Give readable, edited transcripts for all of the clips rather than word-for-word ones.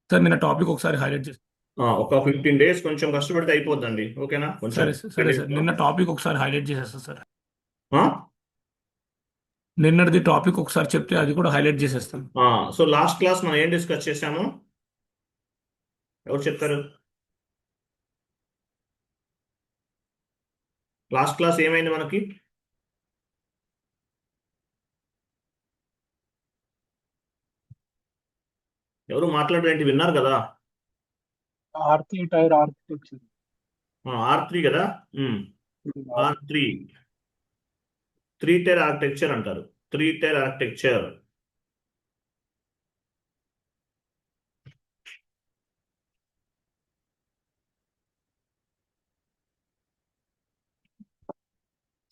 Sir నిన్న topic ఒకసారి highlight చేసి. ఒక 15 days కొంచెం కష్టపడితే అయిపోద్దండి. ఓకేనా? కొంచెం సరే సార్, సరే 15 days సార్, లో. నిన్న టాపిక్ ఒకసారి హైలైట్ చేసేస్తా సార్. ఆ? నిన్నటిది టాపిక్ ఒకసారి చెప్తే అది కూడా హైలైట్ చేసేస్తాం. సో లాస్ట్ క్లాస్ మనం ఏం డిస్కస్ చేసాము? ఎవరు చెప్తారు? లాస్ట్ క్లాస్ ఏమైంది మనకి? ఎవరు మాట్లాడరేంటి? విన్నారు కదా? Aarti tyre architecture. R3 కదా. R3 3 tier ఆర్కిటెక్చర్ అంటారు. 3 tier architecture.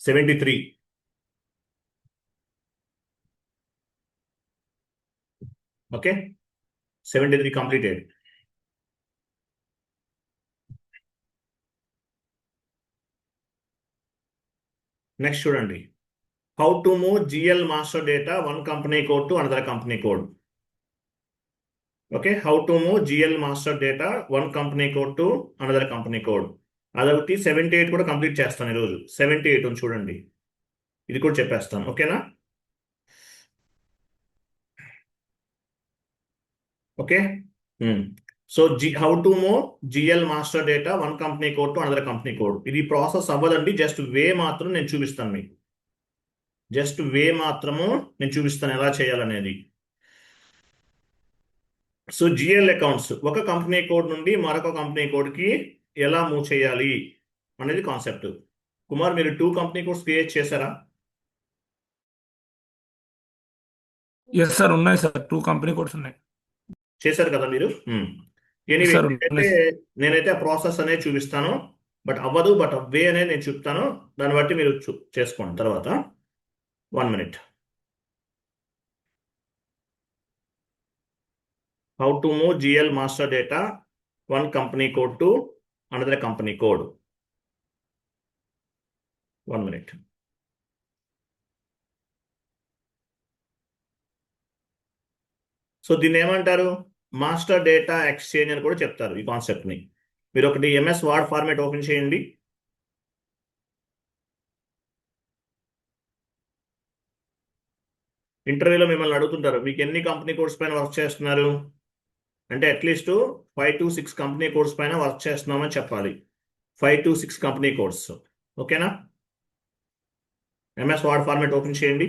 '73. Okay, 73 completed. Next చూడండి. How to move GL master data one company code to another company code. Okay, how to move GL master data one company code to another company code. అదొకటి 78 కూడా complete చేస్తాను ఈరోజు. 78 ఉంది చూడండి, ఇది కూడా చెప్పేస్తాను. ఓకేనా? Okay. So how to move GL master data one company code to another company code. ఇది ప్రాసెస్ అవ్వదండి, జస్ట్ వే మాత్రం నేను చూపిస్తాను మీకు. జస్ట్ వే మాత్రము నేను చూపిస్తాను ఎలా చేయాలనేది. సో GL అకౌంట్స్ ఒక కంపెనీ కోడ్ నుండి మరొక కంపెనీ కోడ్కి ఎలా మూవ్ చేయాలి అనేది కాన్సెప్ట్. కుమార్, మీరు 2 కంపెనీ కోడ్స్ క్రియేట్ చేశారా? ఎస్ సార్, ఉన్నాయి సార్, 2 కంపెనీ కోడ్స్ ఉన్నాయి. చేశారు కదా మీరు. ఎస్ ఎనీవే, సార్, అయితే ఉన్నాయి. నేనైతే ఆ ప్రాసెస్ అనేది చూపిస్తాను. బట్ అవ్వదు, బట్ వే అనేది నేను చెప్తాను. దాన్ని బట్టి మీరు చేసుకోండి తర్వాత. 1 minute. How to move GL master data one company code to another company code. 1 minute. So దీన్ని ఏమంటారు? మాస్టర్ డేటా ఎక్స్చేంజ్ అని కూడా చెప్తారు ఈ కాన్సెప్ట్ని. మీరు ఒకటి MS వర్డ్ ఫార్మాట్ ఓపెన్ చేయండి. ఇంటర్వ్యూలో మిమ్మల్ని అడుగుతుంటారు, మీకు ఎన్ని కంపెనీ కోడ్స్ పైన వర్క్ చేస్తున్నారు అంటే అట్లీస్ట్ 5 to 6 కంపెనీ కోడ్స్ పైన వర్క్ చేస్తున్నామని చెప్పాలి. 5 to 6 కంపెనీ కోడ్స్. ఓకేనా? MS వర్డ్ ఫార్మాట్ ఓపెన్ చేయండి.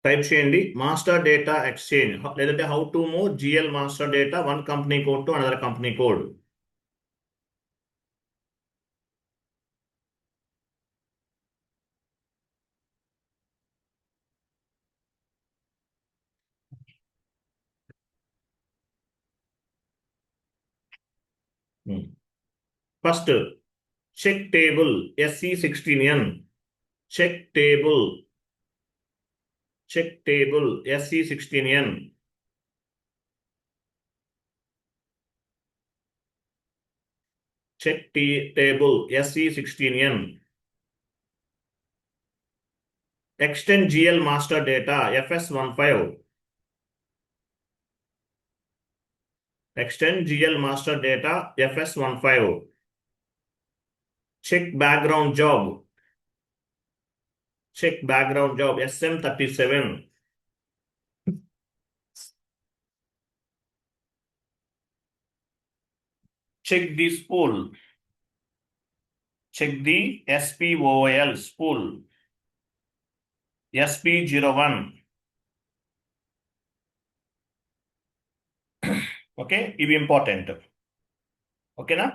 టైప్ చేయండి మాస్టర్ డేటా ఎక్స్చేంజ్, లేదంటే how to move GL master data one company code to another company code. First check table SE16N. Check table SE16N. Check table SE16N. Extend GL master data FS15. Extend GL master data FS15. Check background job. Check background job SM37. Check the spool. Check the SPOL spool SP01. Okay, ఇవి important. ఓకేనా?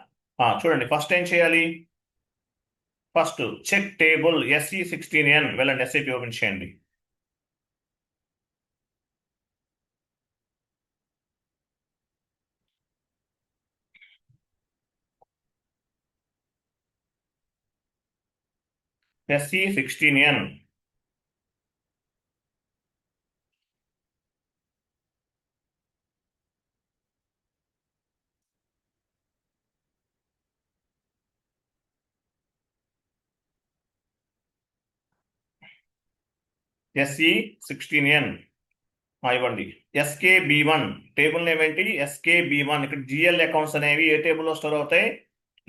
చూడండి, first ఏం చేయాలి? First check table SE16N వెళ్ళండి, SAP open చేయండి. SE16N. SE16N ఇవ్వండి. SKB1 table name ఏంటి? SKB1. ఇక్కడ జిఎల్ అకౌంట్స్ అనేవి ఏ టేబుల్లో స్టోర్ అవుతాయి?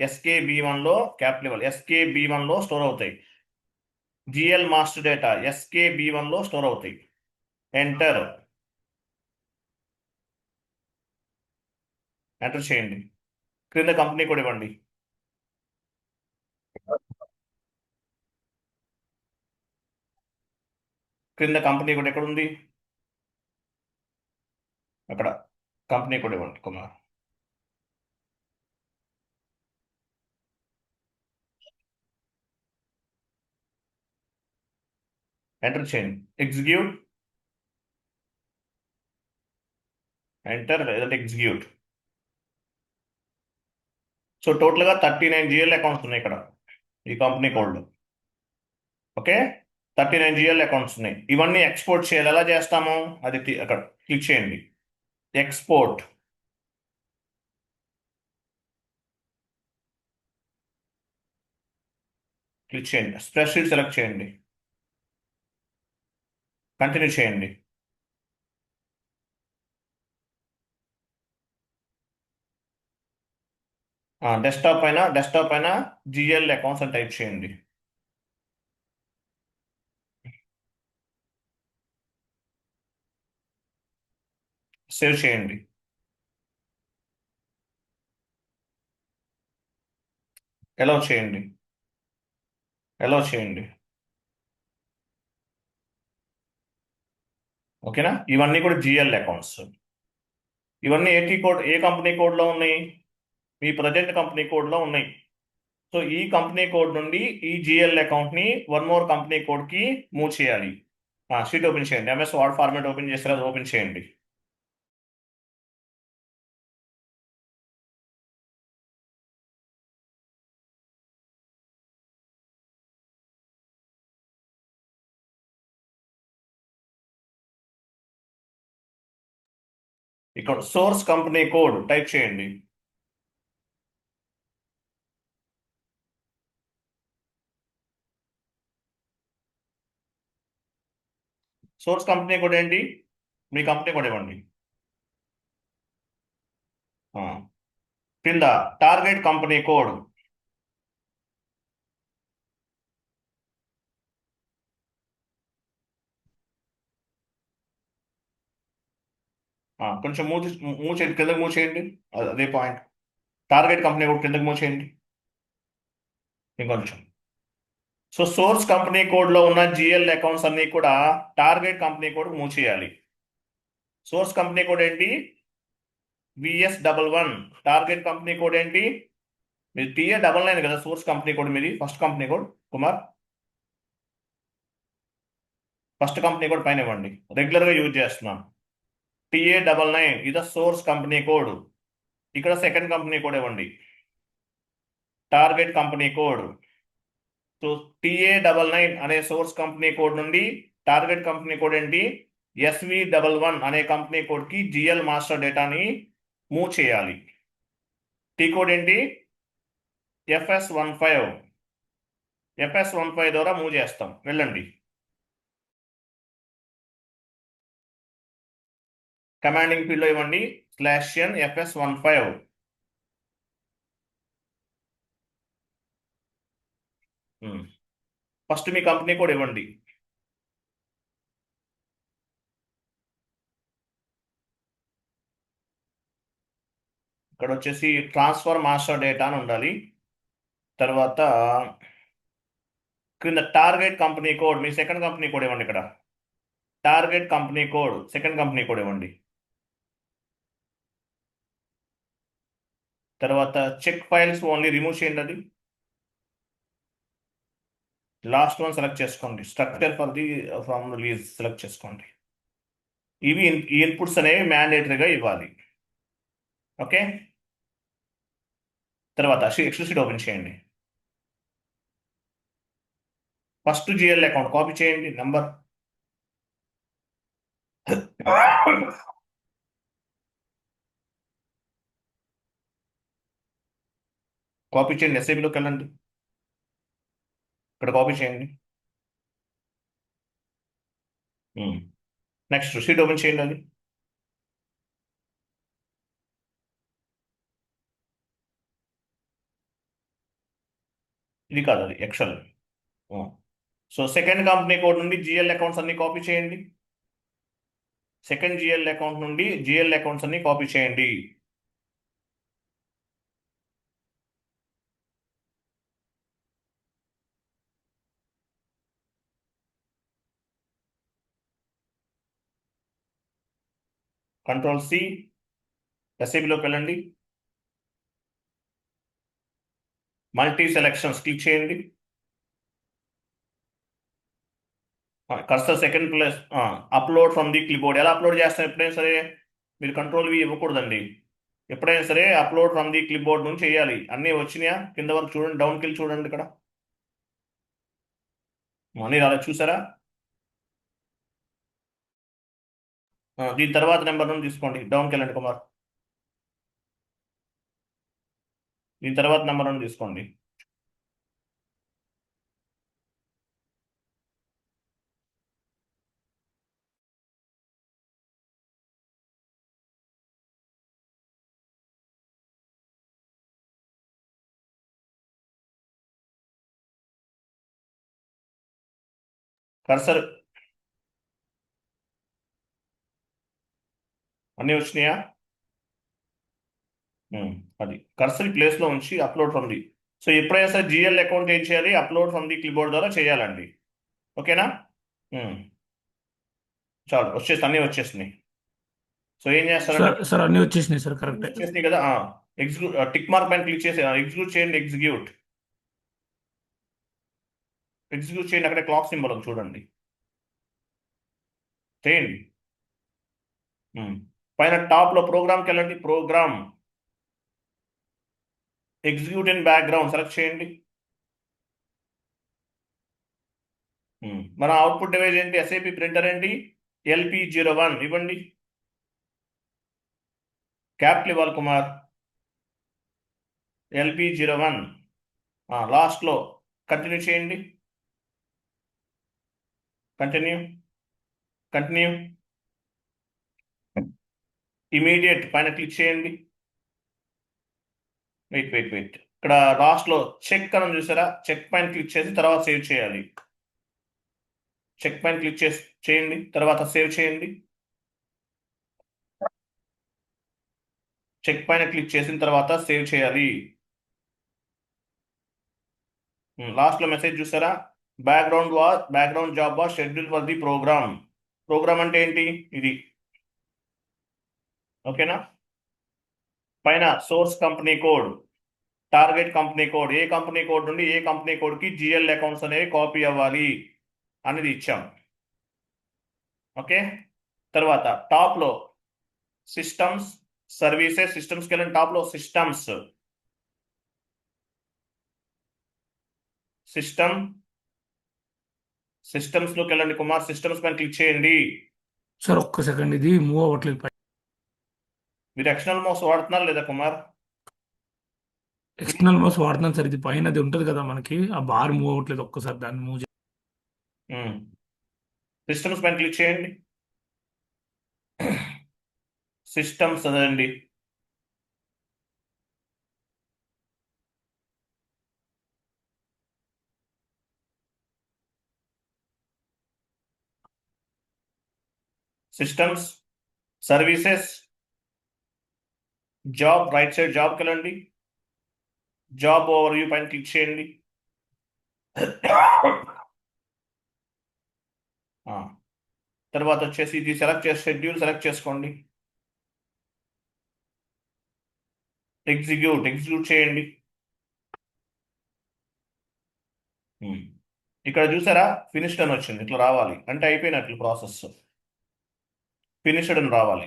SKB1లో క్యాపిటల్ SKB1లో స్టోర్ అవుతాయి. జిఎల్ మాస్టర్ డేటా SKB1లో స్టోర్ అవుతాయి. ఎంటర్ చేయండి. క్రింద కంపెనీ కూడా ఇవ్వండి. క్రింద కంపెనీ కూడా ఎక్కడ ఉంది? అక్కడ కంపెనీ కూడా ఇవ్వండి కుమార్. ఎంటర్ చేయండి. ఎగ్జిక్యూట్ ఎంటర్ లేదంటే ఎగ్జిక్యూట్. సో టోటల్గా 39 జిఎల్ అకౌంట్స్ ఉన్నాయి ఇక్కడ ఈ కంపెనీ కోడ్లో. ఓకే, 39 జిఎల్ అకౌంట్స్ ఉన్నాయి. ఇవన్నీ ఎక్స్పోర్ట్ చేయాలి. ఎలా చేస్తాము? అది అక్కడ క్లిక్ చేయండి. ఎక్స్పోర్ట్ క్లిక్ చేయండి. స్ప్రెడ్షీట్ సెలెక్ట్ చేయండి. కంటిన్యూ చేయండి. డెస్క్టాప్ పైన జిఎల్ అకౌంట్స్ అని టైప్ చేయండి. సేవ్ చేయండి. అలౌ చేయండి. ఓకేనా? ఇవన్నీ కూడా జిఎల్ అకౌంట్స్. ఇవన్నీ ఏ కంపెనీ కోడ్లో ఉన్నాయి? మీ ప్రజెంట్ కంపెనీ కోడ్లో ఉన్నాయి. సో ఈ కంపెనీ కోడ్ నుండి ఈ జిఎల్ అకౌంట్ని వన్ మోర్ కంపెనీ కోడ్కి మూవ్ చేయాలి. షీట్ ఓపెన్ చేయండి. ఎంఎస్ వర్డ్ ఫార్మాట్ ఓపెన్ చేస్తే అది ఓపెన్ చేయండి. ఇక్కడ సోర్స్ కంపెనీ కోడ్ టైప్ చేయండి. సోర్స్ కంపెనీ కోడ్ ఏంటి? మీ కంపెనీ కోడ్ ఇవ్వండి. కింద టార్గెట్ కంపెనీ కోడ్ కొంచెం మూవ్ చేయండి. కిందకి మూవ్ చేయండి. అదే పాయింట్. టార్గెట్ కంపెనీ కోడ్ కిందకి మూవ్ చేయండి ఇంకొంచెం. సో సోర్స్ కంపెనీ కోడ్లో ఉన్న జిఎల్ అకౌంట్స్ అన్ని కూడా టార్గెట్ కంపెనీ కోడ్ మూవ్ చేయాలి. సోర్స్ కంపెనీ కోడ్ ఏంటి? VS11. టార్గెట్ కంపెనీ కోడ్ ఏంటి? మీరు TA99 కదా సోర్స్ కంపెనీ కోడ్ మీది. First company code Kumar, first company code పైన ఇవ్వండి. రెగ్యులర్గా యూజ్ చేస్తున్నాం. TA99 ఇది సోర్స్ కంపెనీ కోడ్. ఇక్కడ సెకండ్ కంపెనీ కోడ్ ఇవ్వండి. Target company code. So TA99 అనే సోర్స్ కంపెనీ కోడ్ నుండి టార్గెట్ కంపెనీ కోడ్ ఏంటి? SV11 అనే కంపెనీ కోడ్కి జిఎల్ మాస్టర్ డేటాని మూవ్ చేయాలి. టీ కోడ్ ఏంటి? FS15 ద్వారా మూవ్ చేస్తాం. వెళ్ళండి. కమాండింగ్ ఫీల్డ్లో ఇవ్వండి /n FS15. ఫస్ట్ మీ కంపెనీ కోడ్ ఇవ్వండి. ఇక్కడ వచ్చేసి ట్రాన్స్ఫర్ మాస్టర్ డేటా అని ఉండాలి. తర్వాత క్రింద టార్గెట్ కంపెనీ కోడ్ మీ సెకండ్ కంపెనీ కోడ్ ఇవ్వండి. ఇక్కడ target company code second company code ఇవ్వండి. తర్వాత చెక్ ఫైల్స్ ఓన్లీ రిమూవ్ చేయండి. అది లాస్ట్ వన్ సెలెక్ట్ చేసుకోండి. Structure for the from release select చేసుకోండి. ఇవి ఈ ఇన్పుట్స్ అనేవి మ్యాండేటరీగా ఇవ్వాలి. ఓకే, తర్వాత ఎక్సెల్ షీట్ ఓపెన్ చేయండి. ఫస్ట్ జిఎల్ అకౌంట్ కాపీ చేయండి. నంబర్ కాపీ చేయండి. SAPలోకి వెళ్ళండి. ఇక్కడ కాపీ చేయండి. నెక్స్ట్ షీట్ ఓపెన్ చేయండి అది. ఇది కాదు, అది Excel. So second company code నుండి జిఎల్ అకౌంట్స్ అన్ని కాపీ చేయండి. సెకండ్ జిఎల్ అకౌంట్ నుండి జిఎల్ అకౌంట్స్ అన్ని కాపీ చేయండి. కంట్రోల్ సి, ఎస్ఏబిలోకి వెళ్ళండి. మల్టీ సెలెక్షన్స్ క్లిక్ చేయండి. Cursor second place, upload from the clipboard. ఎలా అప్లోడ్ చేస్తాం? ఎప్పుడైనా సరే మీరు కంట్రోల్ వి ఇవ్వకూడదండి. ఎప్పుడైనా సరే అప్లోడ్ ఫ్రమ్ ది క్లిప్బోర్డ్ నుంచి చేయాలి. అన్నీ వచ్చినాయా? కింద వరకు చూడండి, డౌన్కి వెళ్ళి చూడండి. ఇక్కడ అన్నీ రాలేదు, చూసారా? దీని తర్వాత నెంబర్ నుండి తీసుకోండి, డౌన్కి వెళ్ళండి కుమార్. దీని తర్వాత నెంబర్ నుండి తీసుకోండి. కర్సర్ అన్నీ వచ్చినాయా? అది కర్సర్ ప్లేస్లో ఉంచి అప్లోడ్ ఫ్రమ్ ది. సో ఎప్పుడైనా సరే జిఎల్ అకౌంట్ ఏం చేయాలి? అప్లోడ్ ఫ్రమ్ ది క్లిప్బోర్డ్ ద్వారా చేయాలండి. ఓకేనా? చాలు, అన్నీ వచ్చేసినాయి. సో ఏం చేస్తారంటే, సార్ సార్ అన్నీ వచ్చేసినాయి సార్, కరెక్ట్. వచ్చేసినాయి కదా. ఎగ్జిక్యూట్, టిక్ మార్క్ పైన క్లిక్ చేసి ఎగ్జిక్యూట్ చేయండి. ఎగ్జిక్యూట్ చేయండి. అక్కడే క్లాక్ సింబల్ ఉంది, చూడండి, చేయండి. పైన టాప్లో ప్రోగ్రామ్కి వెళ్ళండి. Programme execute in background select చేయండి. మన అవుట్పుట్ డివైస్ ఏంటి? ఎస్ఏపి ప్రింటర్ ఏంటి? LP01 ఇవ్వండి. క్యాపిటల్ ఇవ్వాలి కుమార్. LP01 లాస్ట్లో కంటిన్యూ చేయండి. కంటిన్యూ. ఇమీడియట్ పైన క్లిక్ చేయండి. వెయిట్. ఇక్కడ లాస్ట్లో చెక్ అని చూసారా? చెక్ పైన క్లిక్ చేసి తర్వాత సేవ్ చేయాలి. చెక్ పైన క్లిక్ చేయండి, తర్వాత సేవ్ చేయండి. చెక్ పైన క్లిక్ చేసిన తర్వాత సేవ్ చేయాలి. లాస్ట్లో మెసేజ్ చూసారా? Background job was schedule for the program. Program అంటే ఏంటి? ఇది. ఓకేనా? పైన source company code, target company code, ఏ కంపెనీ కోడ్ నుండి ఏ కంపెనీ కోడ్కి జిఎల్ అకౌంట్స్ అనేవి కాపీ అవ్వాలి అనేది ఇచ్చాం. ఓకే. తర్వాత టాప్లో సిస్టమ్స్, సర్వీసెస్, సిస్టమ్స్కి వెళ్ళండి. టాప్లో సిస్టమ్స్లోకి వెళ్ళండి కుమార్. సిస్టమ్స్ పైన క్లిక్ చేయండి. సార్ ఒక్క సెకండ్, ఇది మూవ్ అవ్వట్లేదు. మీరు ఎక్స్టర్నల్ మౌస్ వాడుతున్నారు లేదా కుమార్? ఎక్స్టర్నల్ మౌస్ వాడుతున్నాను సార్. ఇది పైన అది ఉంటుంది కదా మనకి, ఆ బార్ మూవ్ అవ్వట్లేదు. ఒక్కసారి దాన్ని మూవ్ సిస్టమ్స్ పైన క్లిక్ చేయండి. సిస్టమ్స్ అదండి. Systems, services, job, right side జాబ్కి వెళ్ళండి. జాబ్ ఓవర్ వ్యూ పైన క్లిక్ చేయండి. తర్వాత వచ్చేసి ఇది షెడ్యూల్ సెలెక్ట్ చేసుకోండి. ఎగ్జిక్యూట్ చేయండి. ఇక్కడ చూసారా? ఫినిష్డ్ అని వచ్చింది. ఇట్లా రావాలి అంటే అయిపోయినట్లు ప్రాసెస్. ఫినిష్డ్ అని రావాలి.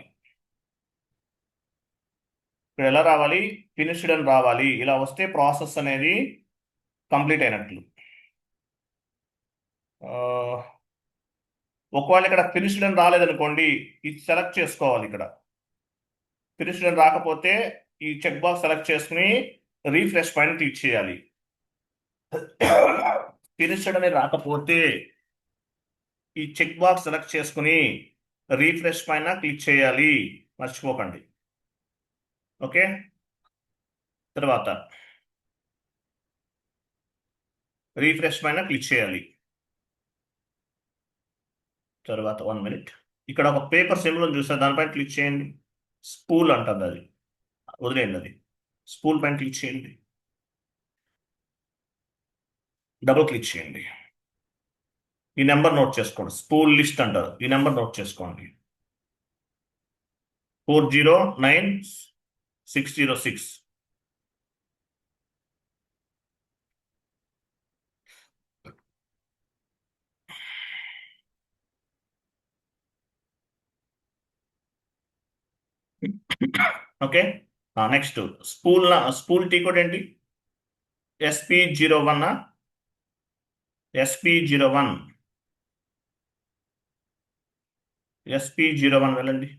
ఇక్కడ ఎలా రావాలి? ఫినిష్డ్ అని రావాలి. ఇలా వస్తే ప్రాసెస్ అనేది కంప్లీట్ అయినట్లు. ఒకవేళ ఇక్కడ ఫినిష్డ్ అని రాలేదనుకోండి, ఇది సెలెక్ట్ చేసుకోవాలి. ఇక్కడ ఫినిష్డ్ అని రాకపోతే ఈ చెక్ బాక్స్ సెలెక్ట్ చేసుకుని రీఫ్రెష్ పైన క్లిక్ చేయాలి. ఫినిష్డ్ అనేది రాకపోతే ఈ చెక్ బాక్స్ సెలెక్ట్ చేసుకుని రీఫ్రెష్ పైన క్లిక్ చేయాలి, మర్చిపోకండి. ఓకే, తర్వాత రీఫ్రెష్ పైన క్లిక్ చేయాలి. తర్వాత 1 మినిట్, ఇక్కడ ఒక పేపర్ సింబల్ చూస్తారు, దానిపైన క్లిక్ చేయండి. స్పూల్ అంటుంది, అది వదిలేయండి. అది స్పూల్ పైన క్లిక్ చేయండి, డబుల్ క్లిక్ చేయండి. ఈ నెంబర్ నోట్ చేసుకోండి, స్పూల్ లిస్ట్ అంటారు. ఈ నెంబర్ నోట్ చేసుకోండి, 409606. Okay, next spool T code ఏంటి? SP01, SP01, SP01 వెళ్ళండి.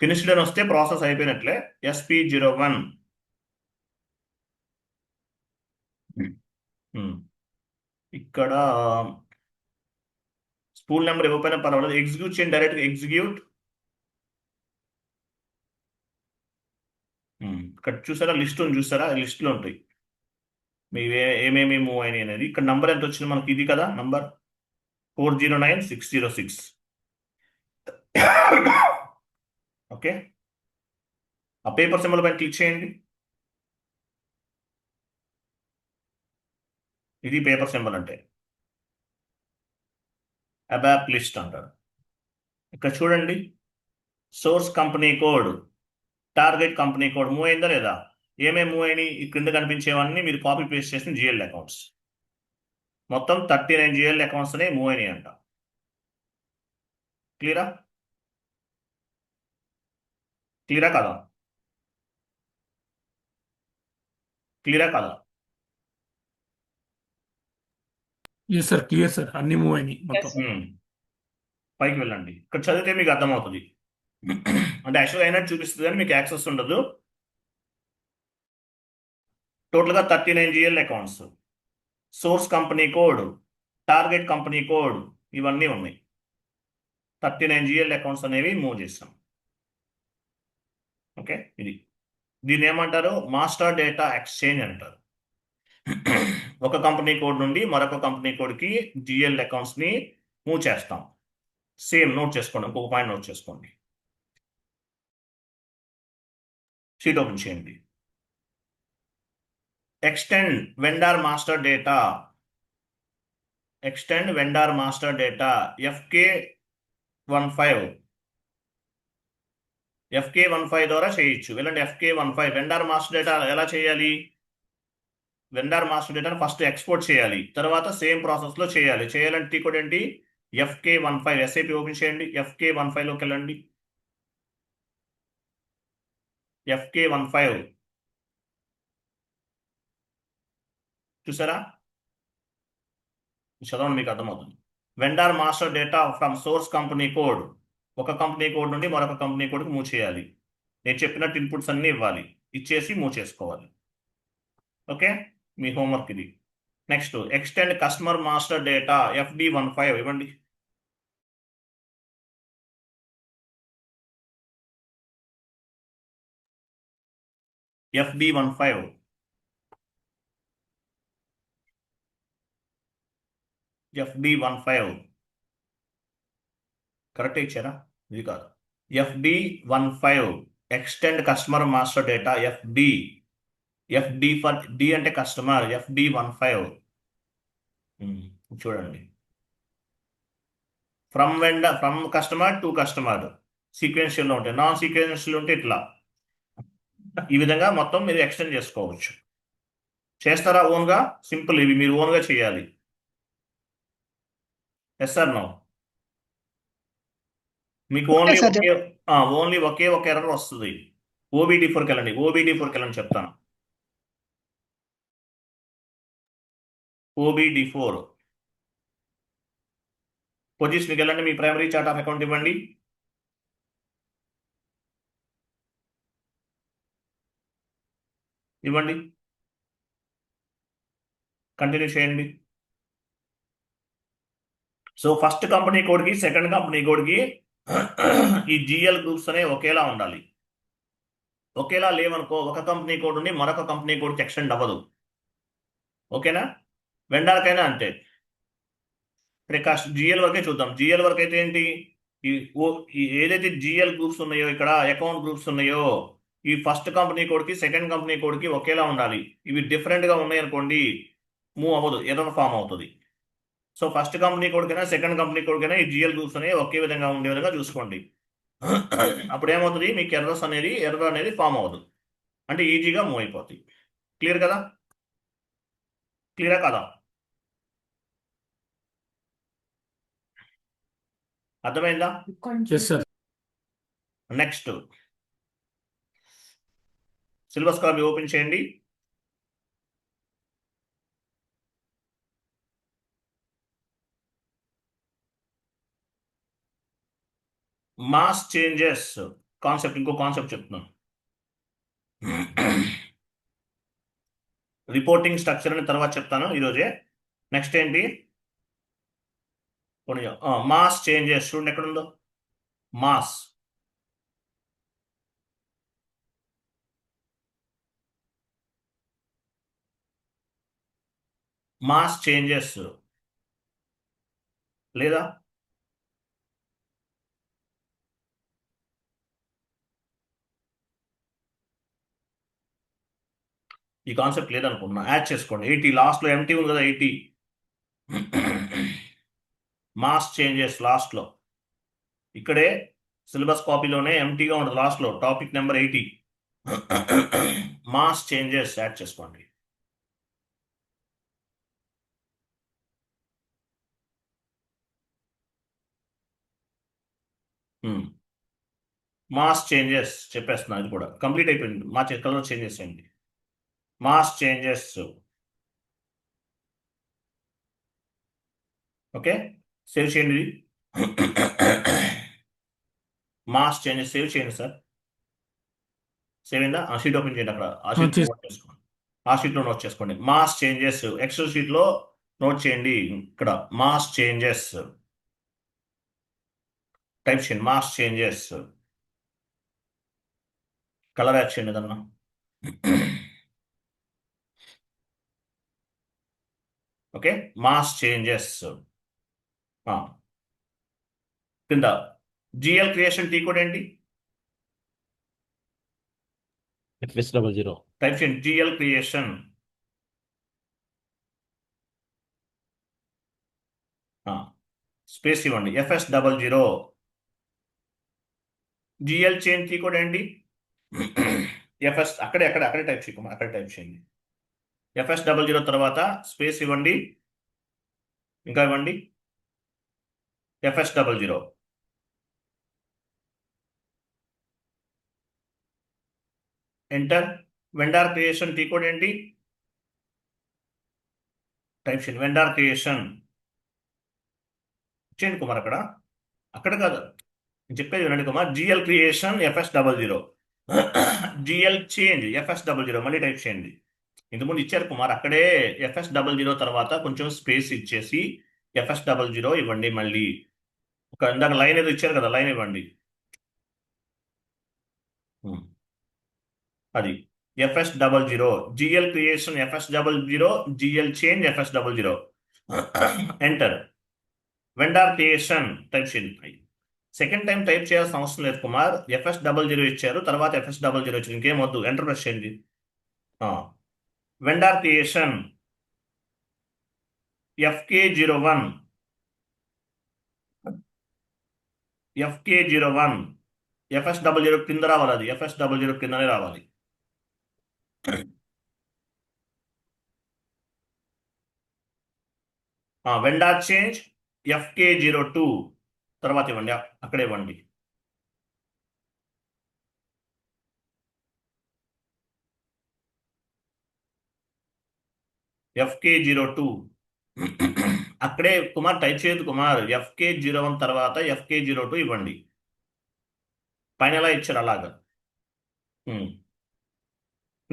ఫినిష్డ్ అని వస్తే ప్రాసెస్ అయిపోయినట్లే. SP01. ఇక్కడ స్పూల్ నెంబర్ ఇవ్వకపోయినా పర్వాలేదు, ఎగ్జిక్యూట్ చేయండి, డైరెక్ట్ ఎగ్జిక్యూట్. ఇక్కడ చూసారా లిస్ట్ ఉంది, చూసారా లిస్ట్లో ఉంటాయి మీ ఏమేమి మూవ్ అయినాయి అనేది. ఇక్కడ నంబర్ ఎంత వచ్చింది మనకి, ఇది కదా నంబర్ 409606. ఓకే, ఆ పేపర్ సింబల్ పైన క్లిక్ చేయండి. ఇది పేపర్ సింబల్ అంటే అబాప్ లిస్ట్ అంటారు. ఇక్కడ చూడండి, source company code, target company code move అయిందా లేదా? ఏమేమి మూవ్ అయినాయి? ఈ క్రింద కనిపించేవన్నీ మీరు కాపీ పేస్ట్ చేసిన జిఎల్ అకౌంట్స్. మొత్తం 39 జిఎల్ అకౌంట్స్ అనేవి మూవ్ అయినాయి అంట. క్లియరా? క్లియరా కదా? క్లియరా కదా? ఎస్ సార్, క్లియర్ సార్, అన్ని మూవ్ అయినాయి మొత్తం. పైకి వెళ్ళండి, ఇక్కడ చదివితే మీకు అర్థమవుతుంది. అంటే యాక్చువల్గా అయినట్టు చూపిస్తుంది కానీ మీకు యాక్సెస్ ఉండదు. టోటల్గా 39 GL accounts, source company code, target company code, ఇవన్నీ ఉన్నాయి. 39 జిఎల్ అకౌంట్స్ అనేవి మూవ్ చేస్తాం. ఓకే, దీన్ని ఏమంటారు? మాస్టర్ డేటా ఎక్స్చేంజ్ అంటారు. ఒక కంపెనీ కోడ్ నుండి మరొక కంపెనీ కోడ్కి జిఎల్ అకౌంట్స్ని మూవ్ చేస్తాం. సేమ్ నోట్ చేసుకోండి, ఇంకొక పాయింట్ నోట్ చేసుకోండి. షీట్ ఓపెన్ చేయండి. Extend vendor master data, extend vendor master data FK15 ద్వారా చేయొచ్చు. వెళ్ళండి, FK15 వెండార్ మాస్టర్ డేటా ఎలా చేయాలి? వెండార్ మాస్టర్ డేటాను ఫస్ట్ ఎక్స్పోర్ట్ చేయాలి, తర్వాత సేమ్ ప్రాసెస్లో చేయాలి. చేయాలంటే టీ కోడ్ ఏంటి? FK15. SAP ఓపెన్ చేయండి, FK15లోకి వెళ్ళండి. FK15 చూసారా? చదవండి, మీకు అర్థమవుతుంది. Vendor master data from source company code, ఒక కంపెనీ కోడ్ నుండి మరొక కంపెనీ కోడ్కి మూవ్ చేయాలి. నేను చెప్పినట్టు ఇన్పుట్స్ అన్నీ ఇవ్వాలి, ఇచ్చేసి మూవ్ చేసుకోవాలి. ఓకే, మీ హోంవర్క్ ఇది. Next, extend customer master data FD15 ఇవ్వండి. FD15 కరెక్ట్ ఇచ్చారా? ఇది కాదు, FD15 extend customer master data FD for D అంటే కస్టమర్, FD15 చూడండి. ఫ్రమ్ కస్టమర్ టు కస్టమర్ సీక్వెన్షియల్లో ఉంటాయి, నాన్ సీక్వెన్షియల్ ఉంటే ఇట్లా. ఈ విధంగా మొత్తం మీరు ఎక్స్టెండ్ చేసుకోవచ్చు. చేస్తారా ఓన్గా? సింపుల్, ఇవి మీరు ఓన్గా చేయాలి. Yes sir no? మీకు ఓన్లీ ఒకే ఒక ఎర్రర్ వస్తుంది. OBD4కి వెళ్ళండి, OBD4కి వెళ్ళండి చెప్తాను. OBD4 పొజిషన్కి వెళ్ళండి, మీ ప్రైమరీ చార్ట్ ఆఫ్ అకౌంట్ ఇవ్వండి. కంటిన్యూ చేయండి. సో ఫస్ట్ కంపెనీ కోడ్కి సెకండ్ కంపెనీ కోడ్కి ఈ జిఎల్ గ్రూప్స్ అనేవి ఒకేలా ఉండాలి. ఒకేలా లేవనుకో ఒక కంపెనీ కోడ్ ఉండి మరొక కంపెనీ కోడ్కి ఎక్స్టెండ్ అవ్వదు. ఓకేనా? వెండార్కైనా అంతే. జిఎల్ వరకే చూద్దాం. జిఎల్ వరకు అయితే ఏంటి, ఈ ఏదైతే జిఎల్ గ్రూప్స్ ఉన్నాయో, ఇక్కడ అకౌంట్ గ్రూప్స్ ఉన్నాయో, ఈ ఫస్ట్ కంపెనీ కోడ్కి సెకండ్ కంపెనీ కోడ్కి ఒకేలా ఉండాలి. ఇవి డిఫరెంట్గా ఉన్నాయి అనుకోండి, మూవ్ అవ్వదు, ఎర్రర్ ఫామ్ అవుతుంది. సో ఫస్ట్ కంపెనీ కోడ్కైనా సెకండ్ కంపెనీ కోడ్కైనా ఈ జిఎల్ గ్రూప్స్ అనేవి ఒకే విధంగా ఉండే విధంగా చూసుకోండి. అప్పుడు ఏమవుతుంది, మీకు ఎర్రర్ అనేది ఫామ్ అవ్వదు, అంటే ఈజీగా మూవ్ అయిపోతాయి. క్లియర్ కదా? క్లియరా కదా? అర్థమైందా? Yes sir. Next syllabus copy open చేయండి. మాస్ చేంజెస్ కాన్సెప్ట్, ఇంకో కాన్సెప్ట్ చెప్తున్నాను. రిపోర్టింగ్ స్ట్రక్చర్ అని తర్వాత చెప్తాను ఈరోజే. నెక్స్ట్ ఏంటి, మాస్ చేంజెస్ చూడండి ఎక్కడుందో, మాస్ చేంజెస్ లేదా? ఈ కాన్సెప్ట్ లేదనుకున్నా, యాడ్ చేసుకోండి. 80 లాస్ట్లో ఎంటీ ఉంది కదా, 80 మాస్ చేంజెస్ లాస్ట్లో. ఇక్కడే సిలబస్ కాపీలోనే ఎంటీగా ఉంటుంది లాస్ట్లో, topic number 80 mass changes add చేసుకోండి. మాస్ చేంజెస్ చెప్పేస్తున్నా, ఇది కూడా కంప్లీట్ అయిపోయింది. మా కలర్ చేంజెస్ ఏంటి, మాస్ చేంజెస్. ఓకే, సేవ్ చేయండి. మాస్ చేంజెస్ సేవ్ చేయండి సార్. సేవ్ అయిందా? ఆ షీట్ ఓపెన్ చేయండి, అక్కడ ఆ షీట్ నోట్ చేసుకోండి. ఆ షీట్లో నోట్ చేసుకోండి. మాస్ చేంజెస్ ఎక్సెల్ షీట్లో నోట్ చేయండి. ఇక్కడ మాస్ చేంజెస్ టైప్ చేయండి. మాస్ చేంజెస్ కలర్ యాడ్ చేయండి ఏదన్నా. ఓకే, మాస్ చేంజెస్ కింద జిఎల్ క్రియేషన్ టీ కోడ్ ఏంటి, FS00. టైప్ చేయండి. జిఎల్ క్రియేషన్ స్పేస్ ఇవ్వండి. FS00. GL change T code ఏంటి, ఎఫ్ఎస్ అక్కడే టైప్ చేయకుండా అక్కడే టైప్ చేయండి. FS00 తర్వాత స్పేస్ ఇవ్వండి, ఇంకా ఇవ్వండి FS00. Enter. Vendor creation T code ఏంటి, టైప్ చేయండి. వెండార్ క్రియేషన్ చేయండి కుమార్, అక్కడ కాదు నేను చెప్పేది వినండి Kumar. GL creation FS00, GL change FS00 మళ్ళీ టైప్ చేయండి. ఇంతకుముందు ఇచ్చారు కుమార్, అక్కడే FS00 తర్వాత కొంచెం స్పేస్ ఇచ్చేసి FS00 ఇవ్వండి. మళ్ళీ ఒక ఇందాక లైన్ ఏదో ఇచ్చారు కదా, లైన్ ఇవ్వండి. అది FS00, GL creation FS00, GL change FS00. Enter. Vendor creation type చేయండి. సెకండ్ టైం టైప్ చేయాల్సిన అవసరం లేదు కుమార్. FS00 ఇచ్చారు, తర్వాత FS00 వచ్చింది, ఇంకేం వద్దు, ఎంటర్ ప్రెస్ చేయండి. వెండార్ క్రియేషన్ FK01, FS00 కింద రావాలి. అది FS00 కిందనే రావాలి. వెండార్ చేంజ్ FK02 తర్వాత ఇవ్వండి, అక్కడే ఇవ్వండి. FK02 అక్కడే కుమార్ టైప్ చేయదు కుమార్. FK01 తర్వాత FK02 ఇవ్వండి. పైన ఎలా ఇచ్చారు అలాగా.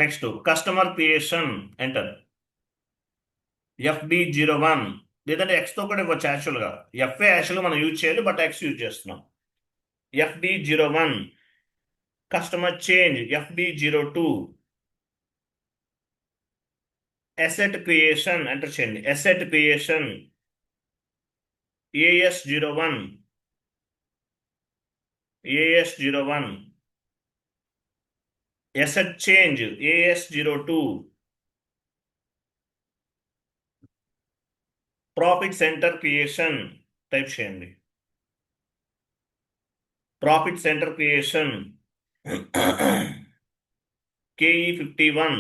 Next customer creation, enter. FD01 లేదంటే ఎక్స్తో కూడా ఇవ్వచ్చు యాక్చువల్గా. ఎఫ్ఏ యాక్చువల్గా మనం యూజ్ చేయాలి, బట్ ఎక్స్ యూజ్ చేస్తున్నాం. FD01 customer change FD02 asset creation enter చేయండి. Asset creation AS01 asset change AS02 profit centre creation type చేయండి. Profit centre creation KE51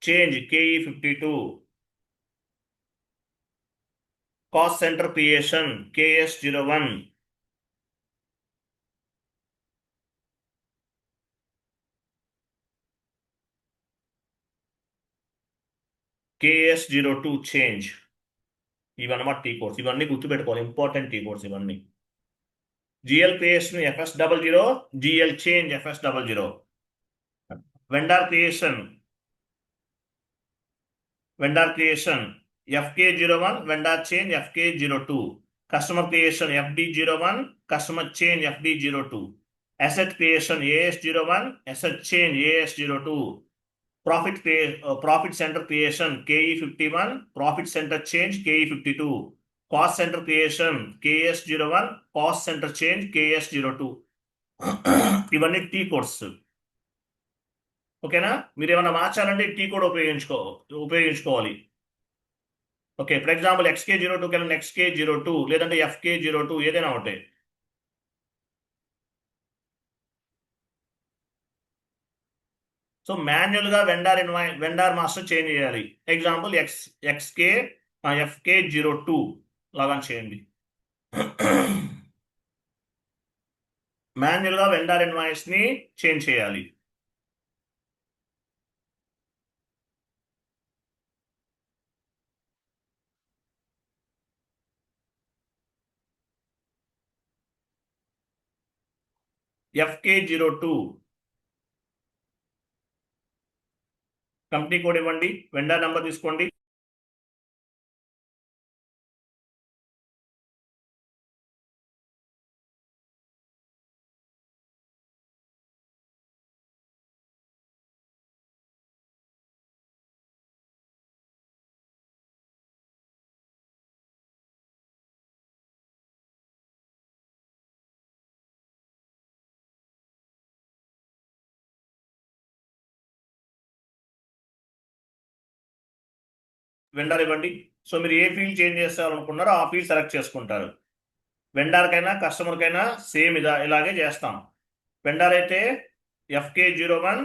change KE52 cost centre creation KS01 KS02 change. ఇవన్నమాట T codes. ఇవన్నీ గుర్తుపెట్టుకోవాలి, important T codes ఇవన్నీ. GL creation FS00, GL change FS00. Vendor creation FK01, vendor change FK02. Customer creation FD01, customer change FD02. Asset creation AS01, asset change AS02. Profit centre creation KE51, profit centre change KE52. Cost centre creation KS01, cost centre change KS02. ఇవన్నీ T codes. ఓకేనా? మీరు ఏమైనా మార్చాలంటే T code ఉపయోగించుకోవాలి. Okay, for example XK02 కన్నా XK02 లేదంటే FK02 ఏదైనా ఒకటే. సో మాన్యువల్గా వెండార్ మాస్టర్ చేంజ్ చేయాలి. ఎగ్జాంపుల్ FK02 లాగా చేయండి. మాన్యువల్గా వెండార్ ఇన్వాయిస్ని చేంజ్ చేయాలి. FK02 కంపెనీ కోడ్ ఇవ్వండి, వెండర్ నెంబర్ తీసుకోండి. వెండర్ ఇవ్వండి. సో మీరు ఏ ఫీల్డ్ చేంజ్ చేస్తారనుకున్నారో ఆ ఫీల్డ్ సెలెక్ట్ చేసుకుంటారు. వెండర్కైనా కస్టమర్కైనా సేమ్ ఇలాగే చేస్తాం. వెండర్ అయితే FK01,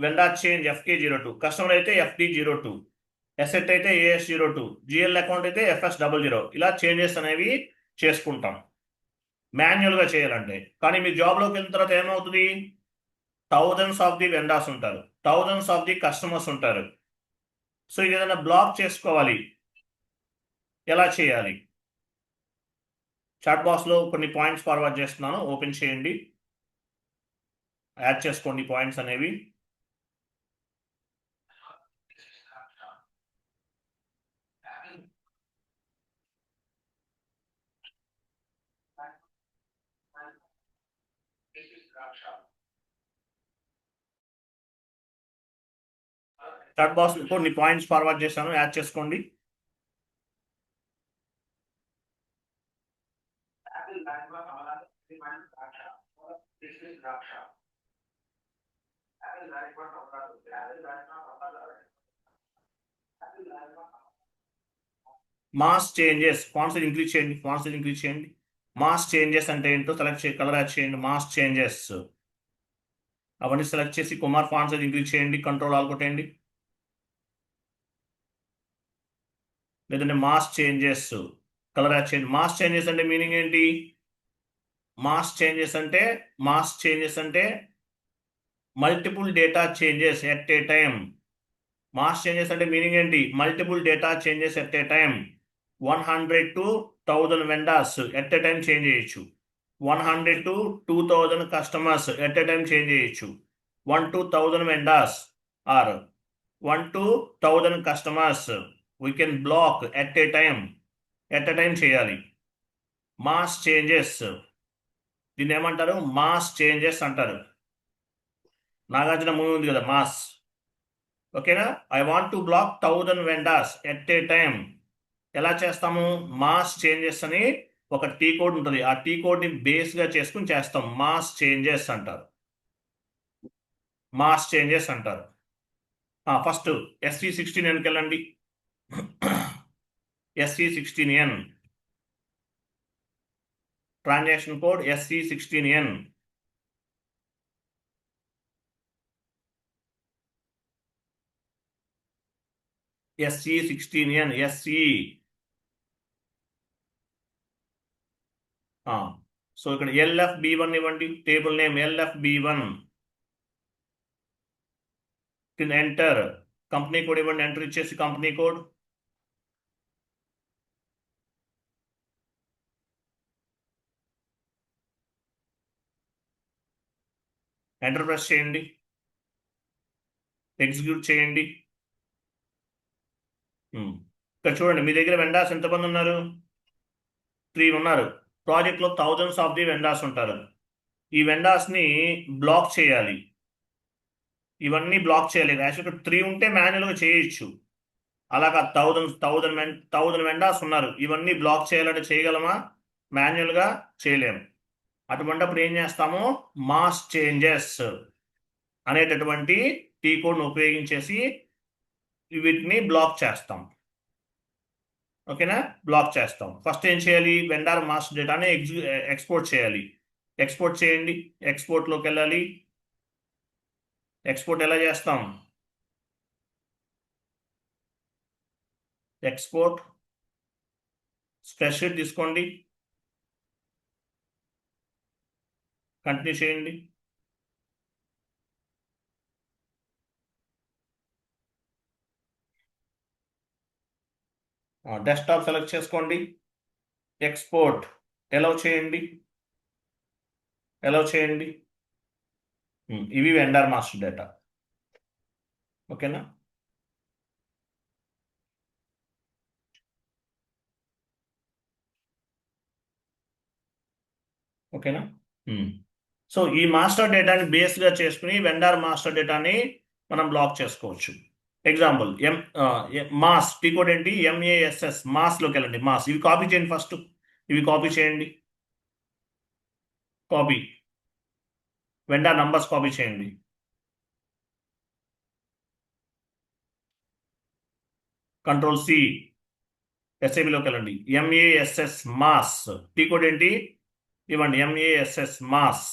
vendor change FK02, customer అయితే FD02, అసెట్ అయితే AS02, GL అకౌంట్ అయితే FS00. ఇలా చేంజెస్ అనేవి చేసుకుంటాం మాన్యువల్గా చేయాలంటే. కానీ మీ జాబ్లోకి వెళ్ళిన తర్వాత ఏమవుతుంది? థౌజండ్స్ ఆఫ్ ది వెండర్స్ ఉంటారు, థౌజండ్స్ ఆఫ్ ది కస్టమర్స్ ఉంటారు. సో ఇది ఏదైనా బ్లాక్ చేసుకోవాలి, ఎలా చేయాలి? చాట్ బాక్స్లో కొన్ని పాయింట్స్ ఫార్వర్డ్ చేస్తున్నాను, ఓపెన్ చేయండి, యాడ్ చేసుకోండి పాయింట్స్ అనేవి. చాట్ బాక్స్ కొన్ని పాయింట్స్ ఫార్వర్డ్ చేశాను, యాడ్ చేసుకోండి. Mass changes font size increase చేయండి. మాస్ చేంజెస్ అంటే ఏంటో సెలెక్ట్ చేయండి, కలర్ యాడ్ చేయండి. మాస్ చేంజెస్ అవన్నీ సెలెక్ట్ చేసి కుమార్ ఫాంట్ సైజ్ ఇంక్రీజ్ చేయండి, కంట్రోల్ ఆల్ కొట్టండి. లేదంటే మాస్ చేంజెస్ కలర్ యాడ్ చేయండి. మాస్ చేంజెస్ అంటే మీనింగ్ ఏంటి? మాస్ చేంజెస్ అంటే multiple data changes at a time. Mass changes అంటే మీనింగ్ ఏంటి? Multiple data changes at a time. 100 to 1000 vendors at a time change చేయొచ్చు. 100 to 2000 customers at a time change చేయొచ్చు. 1 to 1000 vendors or 1 to 1000 customers we can block at a time చేయాలి. Mass changes, దీన్ని ఏమంటారు? Mass changes అంటారు. Nagarjuna movie ఉంది కదా mass, ఓకేనా? I want to block 1000 vendors at a time. ఎలా చేస్తాము? మాస్ చేంజెస్ అని ఒక టీ కోడ్ ఉంటుంది, ఆ టీ కోడ్ని బేస్గా చేసుకుని చేస్తాం. మాస్ చేంజెస్ అంటారు. మాస్ చేంజెస్ అంటారు. ఫస్ట్ SC16Nకి వెళ్ళండి. SC16N transaction code SC16N. SC16N SC. So ఇక్కడ LFB1 ఇవ్వండి, టేబుల్ నేమ్ LFB1. కింద ఎంటర్ కంపెనీ కోడ్ ఇవ్వండి, ఎంటర్ ఇచ్చేసి కంపెనీ కోడ్. ఎంటర్ ప్రెస్ చేయండి, ఎగ్జిక్యూట్ చేయండి. ఇక్కడ చూడండి, మీ దగ్గర వెండర్స్ ఎంతమంది ఉన్నారు? 3 ఉన్నారు. ప్రాజెక్ట్లో థౌజండ్స్ ఆఫ్ ది వెండర్స్ ఉంటారు. ఈ వెండర్స్ని బ్లాక్ చేయాలి. ఇవన్నీ బ్లాక్ చేయాలి. యాక్చువల్గా 3 ఉంటే మాన్యువల్గా చేయొచ్చు. అలాగా థౌజండ్ వెండర్స్ ఉన్నారు. ఇవన్నీ బ్లాక్ చేయాలంటే చేయగలమా? మాన్యువల్గా చేయలేము. అటువంటిప్పుడు ఏం చేస్తాము? మాస్ చేంజెస్ అనేటటువంటి టీ కోడ్ను ఉపయోగించేసి వీటిని బ్లాక్ చేస్తాం. ఓకేనా? బ్లాక్ చేస్తాం. ఫస్ట్ ఏం చేయాలి? వెండర్ మాస్టర్ డేటాని ఎక్స్పోర్ట్ చేయాలి. ఎక్స్పోర్ట్ చేయండి. ఎక్స్పోర్ట్లోకి వెళ్ళాలి. ఎక్స్పోర్ట్ ఎలా చేస్తాం? ఎక్స్పోర్ట్ స్ప్రెడ్షీట్ తీసుకోండి, కంటిన్యూ చేయండి. డెస్క్టాప్ సెలెక్ట్ చేసుకోండి. ఎక్స్పోర్ట్ ఎలౌ చేయండి. ఇవి వెండర్ మాస్టర్ డేటా. ఓకేనా? ఓకేనా? సో ఈ మాస్టర్ డేటాని బేస్గా చేసుకుని వెండర్ మాస్టర్ డేటాని మనం బ్లాక్ చేసుకోవచ్చు. ఎగ్జాంపుల్ మాస్ టీ కోడ్ ఏంటి? MASS. మాస్లోకి వెళ్ళండి. మాస్ ఇవి కాపీ చేయండి. ఫస్ట్ ఇవి కాపీ చేయండి. కాపీ వెండర్ నంబర్స్ కాపీ చేయండి. కంట్రోల్-C, SABలోకి వెళ్ళండి. MASS మాస్ టీ కోడ్ ఏంటి? ఇవ్వండి. MASS mass.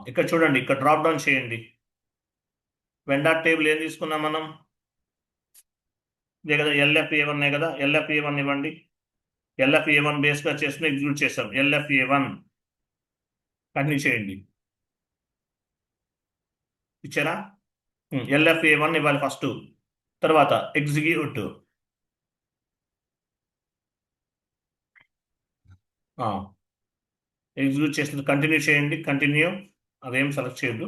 ఇక్కడ చూడండి, ఇక్కడ డ్రాప్ డౌన్ చేయండి. వెండర్ టేబుల్ ఏం తీసుకున్నాం మనం? ఇదే కదా, LFA1 కదా. LFA1 ఇవ్వండి. LFA1 బేస్గా చేసుకుని ఎగ్జిక్యూట్ చేస్తాం. LFA1 కంటిన్యూ చేయండి. ఇచ్చారా? LFA1 ఇవ్వాలి ఫస్ట్. తర్వాత ఎగ్జిక్యూట్. ఎగ్జిక్యూట్ చేసిన కంటిన్యూ చేయండి. కంటిన్యూ, అదేం సెలెక్ట్ చేయొద్దు.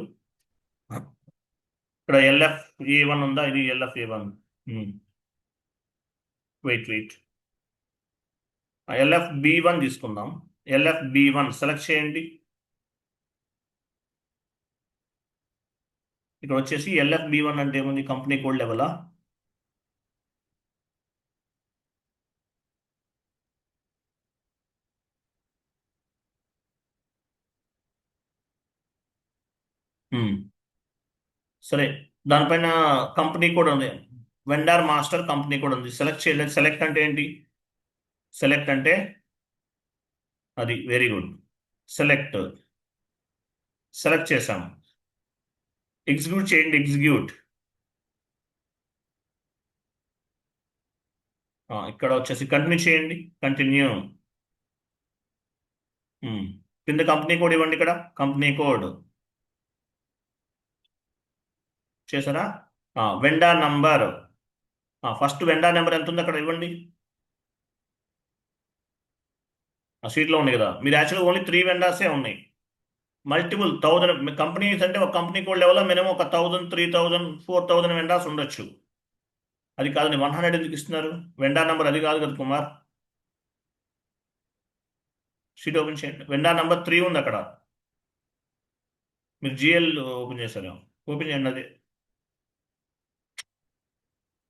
ఇక్కడ LFA1 ఉందా? ఇది LFA1. వెయిట్ LFB1 తీసుకుందాం. LFB1 సెలెక్ట్ చేయండి. ఇక్కడ వచ్చేసి LFB1 అంటే ఏముంది? కంపెనీ కోడ్ లెవెలా? సరే, దానిపైన కంపెనీ కోడ్ ఉంది. వెండర్ మాస్టర్ కంపెనీ కోడ్ ఉంది. సెలెక్ట్ చేయలేదు. సెలెక్ట్ అంటే ఏంటి? సెలెక్ట్ అంటే అది వెరీ గుడ్. సెలెక్ట్ చేసాము. ఎగ్జిక్యూట్ చేయండి. ఎగ్జిక్యూట్. ఇక్కడ వచ్చేసి కంటిన్యూ చేయండి. కంటిన్యూ. కింద కంపెనీ కోడ్ ఇవ్వండి. ఇక్కడ కంపెనీ కోడ్ చేశారా? Vendor number, first vendor number ఎంత ఉంది అక్కడ ఇవ్వండి. ఆ షీట్లో ఉంది కదా, మీరు యాక్చువల్గా ఓన్లీ 3 వెండర్సే ఉన్నాయి. మల్టిపుల్ 1000 కంపెనీస్ అంటే ఒక కంపెనీ కోడ్ లెవెల్లో మినిమం ఒక 1000, 3000, 4000 వెండర్స్ ఉండొచ్చు. అది కాదండి, 100 ఎందుకు ఇస్తున్నారు? వెండర్ నెంబర్ అది కాదు కదా కుమార్. షీట్ ఓపెన్ చేయండి, వెండర్ నెంబర్ 3 ఉంది అక్కడ. మీరు జిఎల్ ఓపెన్ చేశారు, ఓపెన్ చేయండి. అది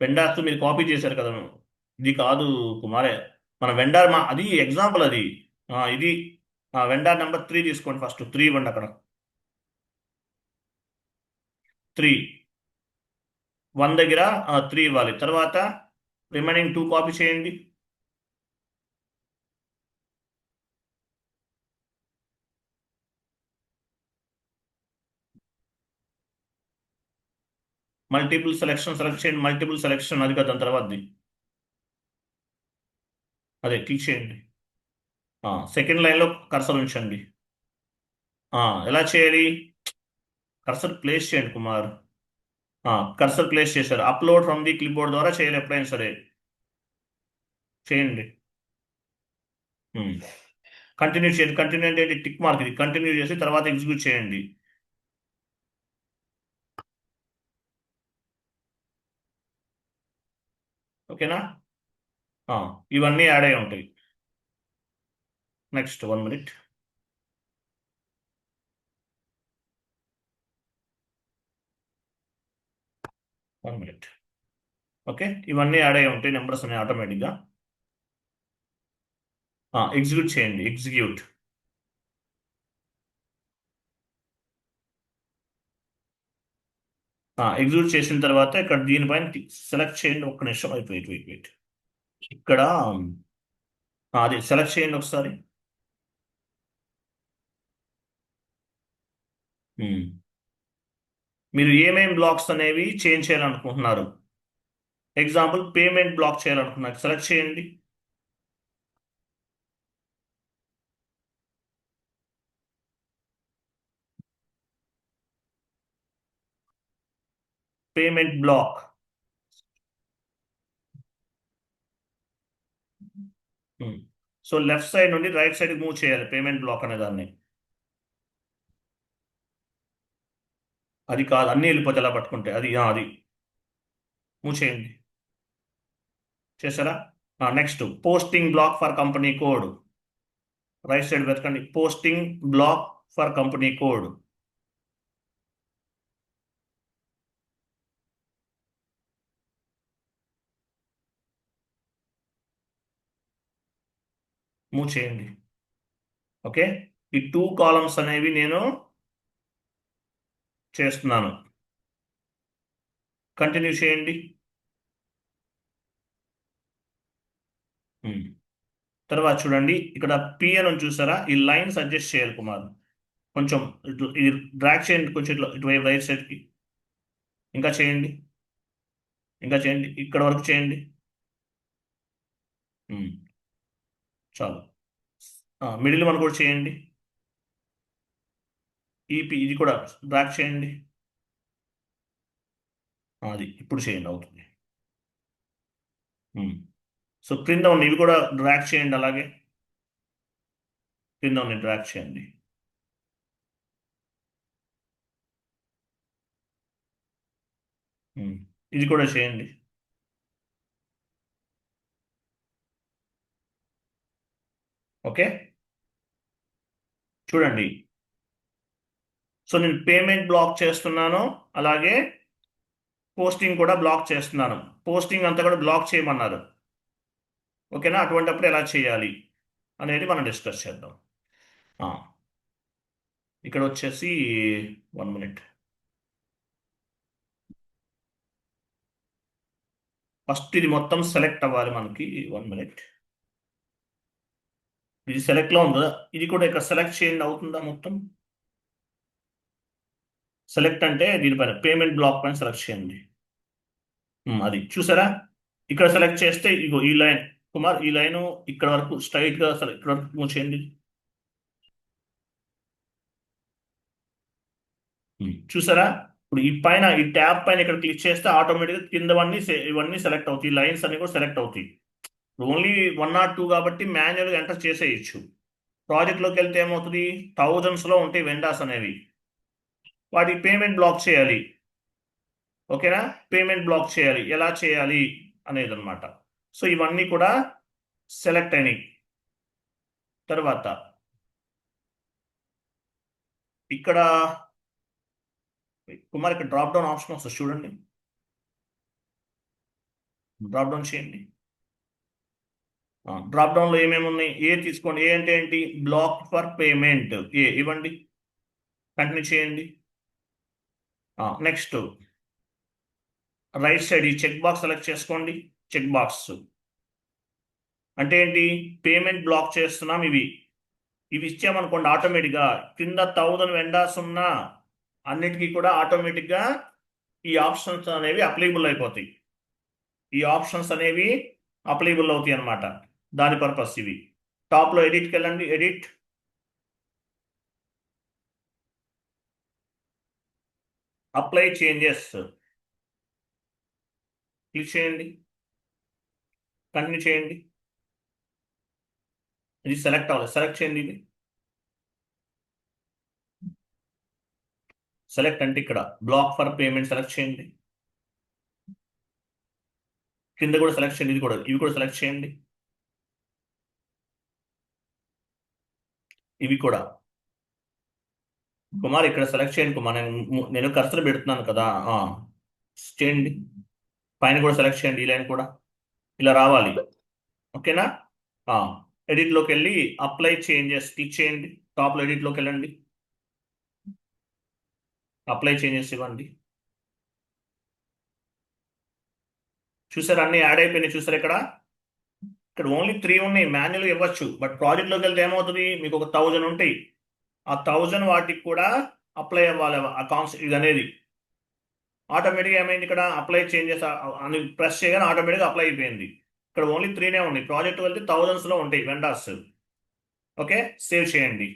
వెండర్స్ మీరు కాపీ చేశారు కదా, ఇది కాదు కుమారే. మన వెండర్ అది ఎగ్జాంపుల్ అది. ఇది వెండర్ నెంబర్ 3 తీసుకోండి, ఫస్ట్ 3 ఇవ్వండి అక్కడ. 3 1 దగ్గర 3 ఇవ్వాలి. తర్వాత రిమైనింగ్ 2 కాపీ చేయండి. మల్టిపుల్ సెలెక్షన్ సెలెక్ట్ చేయండి, మల్టిపుల్ సెలెక్షన్ అది కదా దాని తర్వాతది. అదే క్లిక్ చేయండి. సెకండ్ లైన్లో కర్సర్ ఉంచండి. ఎలా చేయాలి? కర్సర్ ప్లేస్ చేయండి కుమార్. కర్సర్ ప్లేస్ చేశారు. అప్లోడ్ ఫ్రమ్ ది క్లిప్బోర్డ్ ద్వారా చేయాలి ఎప్పుడైనా సరే. చేయండి. కంటిన్యూ చేయండి. కంటిన్యూ అంటే టిక్ మార్క్, ఇది కంటిన్యూ చేసి తర్వాత ఎగ్జిక్యూట్ చేయండి. ఓకేనా? ఇవన్నీ యాడ్ అయి ఉంటాయి. Next 1 minute. ఓకే, ఇవన్నీ యాడ్ అయి ఉంటాయి, నెంబర్స్ అనేవి ఆటోమేటిక్గా. ఎగ్జిక్యూట్ చేయండి, ఎగ్జిక్యూట్. ఎగ్జిక్యూట్ చేసిన తర్వాత ఇక్కడ దీనిపైన సెలెక్ట్ చేయండి. ఒక్క నిమిషం, వెయిట్. ఇక్కడ అది సెలెక్ట్ చేయండి ఒకసారి. మీరు ఏమేం బ్లాక్స్ అనేవి చేంజ్ చేయాలనుకుంటున్నారు? ఎగ్జాంపుల్ పేమెంట్ బ్లాక్ చేయాలనుకున్నారు, సెలెక్ట్ చేయండి. Payment block. So left side నుండి రైట్ సైడ్ మూవ్ చేయాలి పేమెంట్ బ్లాక్ అనే దాన్ని. అది కాదు, అన్నీ వెళ్ళిపోతే ఎలా పట్టుకుంటే అది అది మూవ్ చేయండి. చేశారా? Next posting block for company code. Right side వెతకండి, posting block for company code. Move చేయండి. ఓకే, ఈ 2 కాలమ్స్ అనేవి నేను చేస్తున్నాను. కంటిన్యూ చేయండి. తర్వాత చూడండి, ఇక్కడ పి అని చూసారా? ఈ లైన్స్ అడ్జస్ట్ చేయాలి కుమార్. కొంచెం ఇది డ్రాగ్ చేయండి, కొంచెం ఇటువైపు రైట్ సైడ్కి. ఇంకా చేయండి, ఇక్కడ వరకు చేయండి. చాలు. మిడిల్ వన్ కూడా చేయండి. ఇది కూడా డ్రాగ్ చేయండి. అది ఇప్పుడు చేయండి, అవుతుంది. సో క్రింద ఉన్న ఇవి కూడా డ్రాగ్ చేయండి, అలాగే క్రింద ఉన్న డ్రాగ్ చేయండి. ఇది కూడా చేయండి. ఓకే, చూడండి. సో నేను పేమెంట్ బ్లాక్ చేస్తున్నాను, అలాగే పోస్టింగ్ కూడా బ్లాక్ చేస్తున్నాను. పోస్టింగ్ అంతా కూడా బ్లాక్ చేయమన్నారు. ఓకేనా? అటువంటిప్పుడు ఎలా చేయాలి అనేది మనం డిస్కస్ చేద్దాం. ఇక్కడ వచ్చేసి 1 మినిట్. ఫస్ట్ ఇది మొత్తం సెలెక్ట్ అవ్వాలి మనకి. 1 మినిట్. ఇది సెలెక్ట్లో ఉంది కదా, ఇది కూడా ఇక్కడ సెలెక్ట్ చేయండి. అవుతుందా మొత్తం? సెలెక్ట్ అంటే దీనిపైన పేమెంట్ బ్లాక్ పైన సెలెక్ట్ చేయండి. అది చూసారా? ఇక్కడ సెలెక్ట్ చేస్తే ఇగో ఈ లైన్ కుమార్, ఈ లైన్ ఇక్కడ వరకు స్ట్రైట్గా ఇక్కడ వరకు మూవ్ చేయండి. చూసారా? ఇప్పుడు ఈ పైన ఈ ట్యాబ్ పైన ఇక్కడ క్లిక్ చేస్తే ఆటోమేటిక్గా కిందవన్నీ ఇవన్నీ సెలెక్ట్ అవుతాయి, లైన్స్ అన్ని కూడా సెలెక్ట్ అవుతాయి. ఓన్లీ 1 or 2 కాబట్టి మాన్యువల్గా ఎంటర్ చేసేయచ్చు. ప్రాజెక్ట్లోకి వెళ్తే ఏమవుతుంది, థౌజండ్స్లో ఉంటాయి వెండర్స్ అనేవి, వాటికి పేమెంట్ బ్లాక్ చేయాలి. ఓకేనా, పేమెంట్ బ్లాక్ చేయాలి. ఎలా చేయాలి అనేది అనమాట. సో ఇవన్నీ కూడా సెలెక్ట్ అయినాయి. తర్వాత ఇక్కడ కుమార్ ఇక్కడ డ్రాప్ డౌన్ ఆప్షన్ వస్తుంది చూడండి, డ్రాప్ డౌన్ చేయండి. డ్రాప్ డౌన్లో ఏమేమి ఉన్నాయి, ఏ తీసుకోండి. ఏ అంటే ఏంటి, బ్లాక్ ఫర్ పేమెంట్, ఏ ఇవ్వండి, కంటిన్యూ చేయండి. నెక్స్ట్ రైట్ సైడ్ ఈ చెక్ బాక్స్ సెలెక్ట్ చేసుకోండి. చెక్ బాక్స్ అంటే ఏంటి, పేమెంట్ బ్లాక్ చేస్తున్నాం. ఇవి ఇచ్చామనుకోండి, ఆటోమేటిక్గా కింద 1000 వెండర్స్ ఉన్నా అన్నిటికీ కూడా ఆటోమేటిక్గా ఈ ఆప్షన్స్ అనేవి అప్లికబుల్ అయిపోతాయి. ఈ ఆప్షన్స్ అనేవి అప్లికబుల్ అవుతాయి అన్నమాట. దాని పర్పస్ ఇవి. టాప్లో ఎడిట్కి వెళ్ళండి, ఎడిట్, అప్లై చేంజెస్ క్లిక్ చేయండి, కంటిన్యూ చేయండి. ఇది సెలెక్ట్ అవ్వాలి, సెలెక్ట్ చేయండి. ఇది సెలెక్ట్ అంటే ఇక్కడ బ్లాక్ ఫర్ పేమెంట్ సెలెక్ట్ చేయండి. కింద కూడా సెలెక్ట్ చేయండి, ఇవి కూడా సెలెక్ట్ చేయండి. ఇవి కూడా కుమార్ ఇక్కడ సెలెక్ట్ చేయండి కుమార్, నేను కర్సర్ పెడుతున్నాను కదా, చేయండి. పైన కూడా సెలెక్ట్ చేయండి, ఈ లైన్ కూడా ఇలా రావాలి. ఓకేనా, ఎడిట్లోకి వెళ్ళి అప్లై చేంజెస్ క్లిక్ చేయండి. టాప్లో ఎడిట్లోకి వెళ్ళండి, అప్లై చేంజెస్ ఇవ్వండి. చూసారు, అన్ని యాడ్ అయిపోయినాయి. చూసారు ఇక్కడ ఓన్లీ 3 ఉన్నాయి, మాన్యువల్గా ఇవ్వచ్చు. బట్ ప్రాజెక్ట్లోకి వెళ్తే ఏమవుతుంది, మీకు ఒక 1000 ఉంటాయి. ఆ 1000 వాటికి కూడా అప్లై అవ్వాలి. ఆ కాన్సెప్ట్ ఇది అనేది ఆటోమేటిక్గా ఏమైంది, ఇక్కడ అప్లై చేంజెస్ అని ప్రెస్ చేయగానే ఆటోమేటిక్గా అప్లై అయిపోయింది. ఇక్కడ ఓన్లీ 3 ఉన్నాయి. ప్రాజెక్ట్ వెళ్తే థౌజండ్స్లో ఉంటాయి వెండర్స్. ఓకే, సేవ్ చేయండి,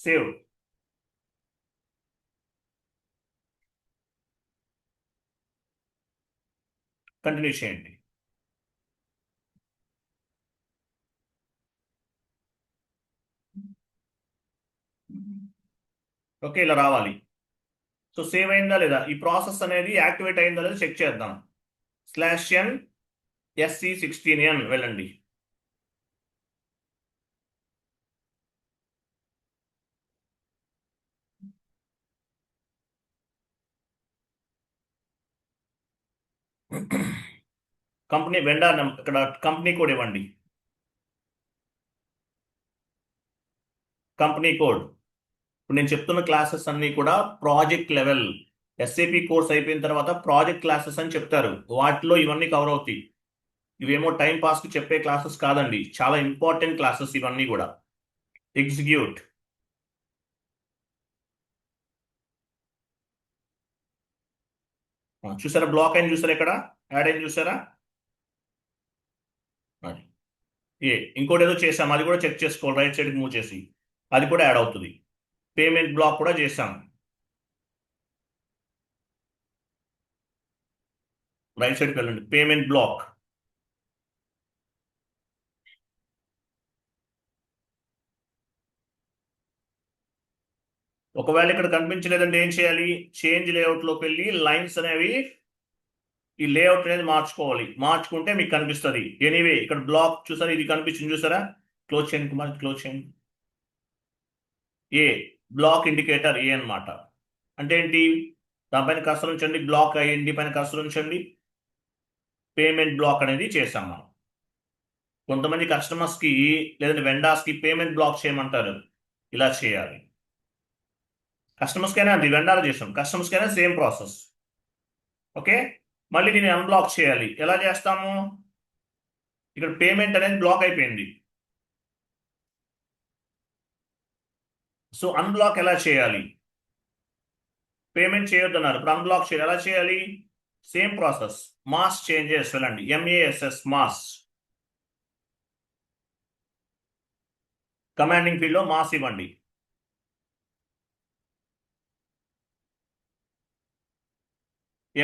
సేవ్. కంటిన్యూ చేయండి. ఓకే, ఇలా రావాలి. సో సేవ్ అయిందా లేదా, ఈ ప్రాసెస్ అనేది యాక్టివేట్ అయిందా లేదా చెక్ చేద్దాం. /n SC16N వెళ్ళండి. కంపెనీ వెండర్ ఇక్కడ కంపెనీ కోడ్ ఇవ్వండి. Company code. ఇప్పుడు నేను చెప్తున్న క్లాసెస్ అన్నీ కూడా ప్రాజెక్ట్ లెవెల్. SAP కోర్స్ అయిపోయిన తర్వాత ప్రాజెక్ట్ క్లాసెస్ అని చెప్తారు, వాటిలో ఇవన్నీ కవర్ అవుతాయి. ఇవేమో టైం పాస్కి చెప్పే క్లాసెస్ కాదండి, చాలా ఇంపార్టెంట్ క్లాసెస్ ఇవన్నీ కూడా. ఎగ్జిక్యూట్. చూసారా, బ్లాక్ అయింది చూసారా, ఇక్కడ యాడ్ అయింది చూసారా. ఇంకోటి ఏదో చేసాం, అది కూడా చెక్ చేసుకోవాలి. రైట్ సైడ్కి మూవ్ చేసి అది కూడా యాడ్ అవుతుంది. పేమెంట్ బ్లాక్ కూడా చేసాం. రైట్ సైడ్కి వెళ్ళండి, పేమెంట్ బ్లాక్. ఒకవేళ ఇక్కడ కనిపించలేదంటే ఏం చేయాలి, చేంజ్ లేఅవుట్లోకి వెళ్ళి లైన్స్ అనేవి, ఈ లేఅవుట్ అనేది మార్చుకోవాలి. మార్చుకుంటే మీకు కనిపిస్తుంది. ఎనీవే ఇక్కడ బ్లాక్ చూసారా, ఇది కనిపించింది చూసారా. క్లోజ్ చేయండి కుమార్, క్లోజ్ చేయండి. ఏ బ్లాక్ ఇండికేటర్ ఏ అనమాట. అంటే ఏంటి, దానిపైన కర్సర్ ఉంచండి, బ్లాక్ అయ్యింది పైన కర్సర్ ఉంచండి. పేమెంట్ బ్లాక్ అనేది చేసాం మనం. కొంతమంది కస్టమర్స్కి లేదంటే వెండార్స్కి పేమెంట్ బ్లాక్ చేయమంటారు, ఇలా చేయాలి. కస్టమర్స్కైనా అది వెండార్ చేసాం, కస్టమర్స్కైనా సేమ్ ప్రాసెస్. ఓకే, మళ్ళీ దీన్ని అన్బ్లాక్ చేయాలి. ఎలా చేస్తాము, ఇక్కడ పేమెంట్ అనేది బ్లాక్ అయిపోయింది. సో అన్బ్లాక్ ఎలా చేయాలి, పేమెంట్ చేయొద్దన్నారు, ఇప్పుడు అన్బ్లాక్ చేయాలి. ఎలా చేయాలి, సేమ్ ప్రాసెస్. మాస్ చేంజెస్ వెళ్ళండి, MASS మాస్. కమాండింగ్ ఫీల్డ్లో మాస్ ఇవ్వండి.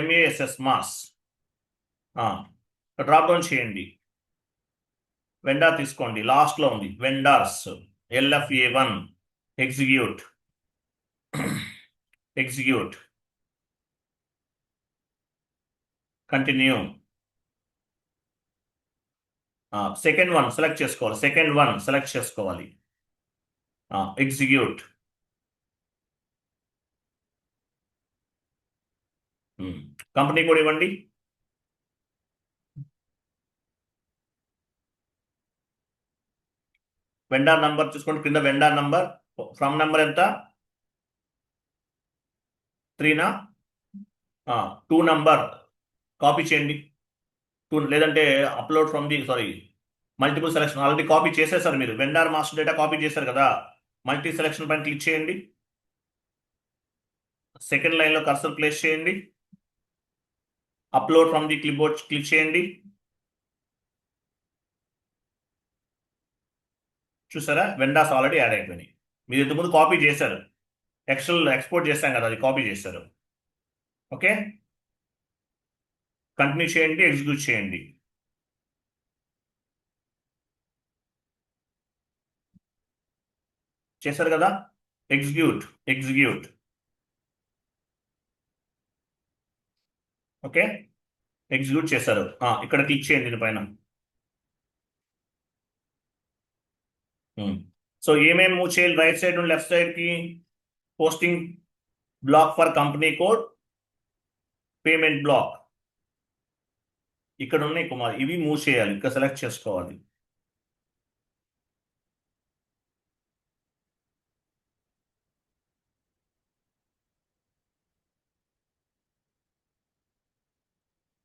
MASS mass. డ్రాప్ డౌన్ చేయండి, వెండార్ తీసుకోండి, లాస్ట్లో ఉంది vendors, LFA1, execute, execute, continue. Second one select చేసుకోవాలి, సెకండ్ వన్ సెలెక్ట్ చేసుకోవాలి, ఎగ్జిక్యూట్. కంపెనీ కోడ్ ఇవ్వండి. వెండార్ నంబర్ చూసుకోండి, కింద వెండార్ నంబర్, ఫ్రమ్ నంబర్ ఎంత, 3నా, 2 నంబర్ కాపీ చేయండి, 2 లేదంటే upload from the sorry multiple selection already copy చేసేసారు మీరు, వెండార్ మాస్టర్ డేటా కాపీ చేశారు కదా, మల్టీ సెలెక్షన్ పైన క్లిక్ చేయండి, సెకండ్ లైన్లో కర్సర్ ప్లేస్ చేయండి, అప్లోడ్ ఫ్రమ్ ది క్లిప్బోర్డ్ క్లిక్ చేయండి. చూసారా, వెండార్స్ ఆల్రెడీ యాడ్ అయిపోయినాయి. మీరు ఇంతకుముందు కాపీ చేశారు, ఎక్సెల్ ఎక్స్పోర్ట్ చేశాం కదా, అది కాపీ చేశారు. ఓకే, కంటిన్యూ చేయండి, ఎగ్జిక్యూట్ చేయండి. చేశారు కదా, ఎగ్జిక్యూట్, ఎగ్జిక్యూట్. ఓకే, ఎగ్జిక్యూట్ చేశారు. ఇక్కడ క్లిక్ చేయండి దీనిపైన. సో ఏమేమి మూవ్ చేయాలి, రైట్ సైడ్ నుండి లెఫ్ట్ సైడ్కి, posting block for company code, payment block, ఇక్కడ ఉన్నాయి కుమార్, ఇవి మూవ్ చేయాలి, ఇక్కడ సెలెక్ట్ చేసుకోవాలి.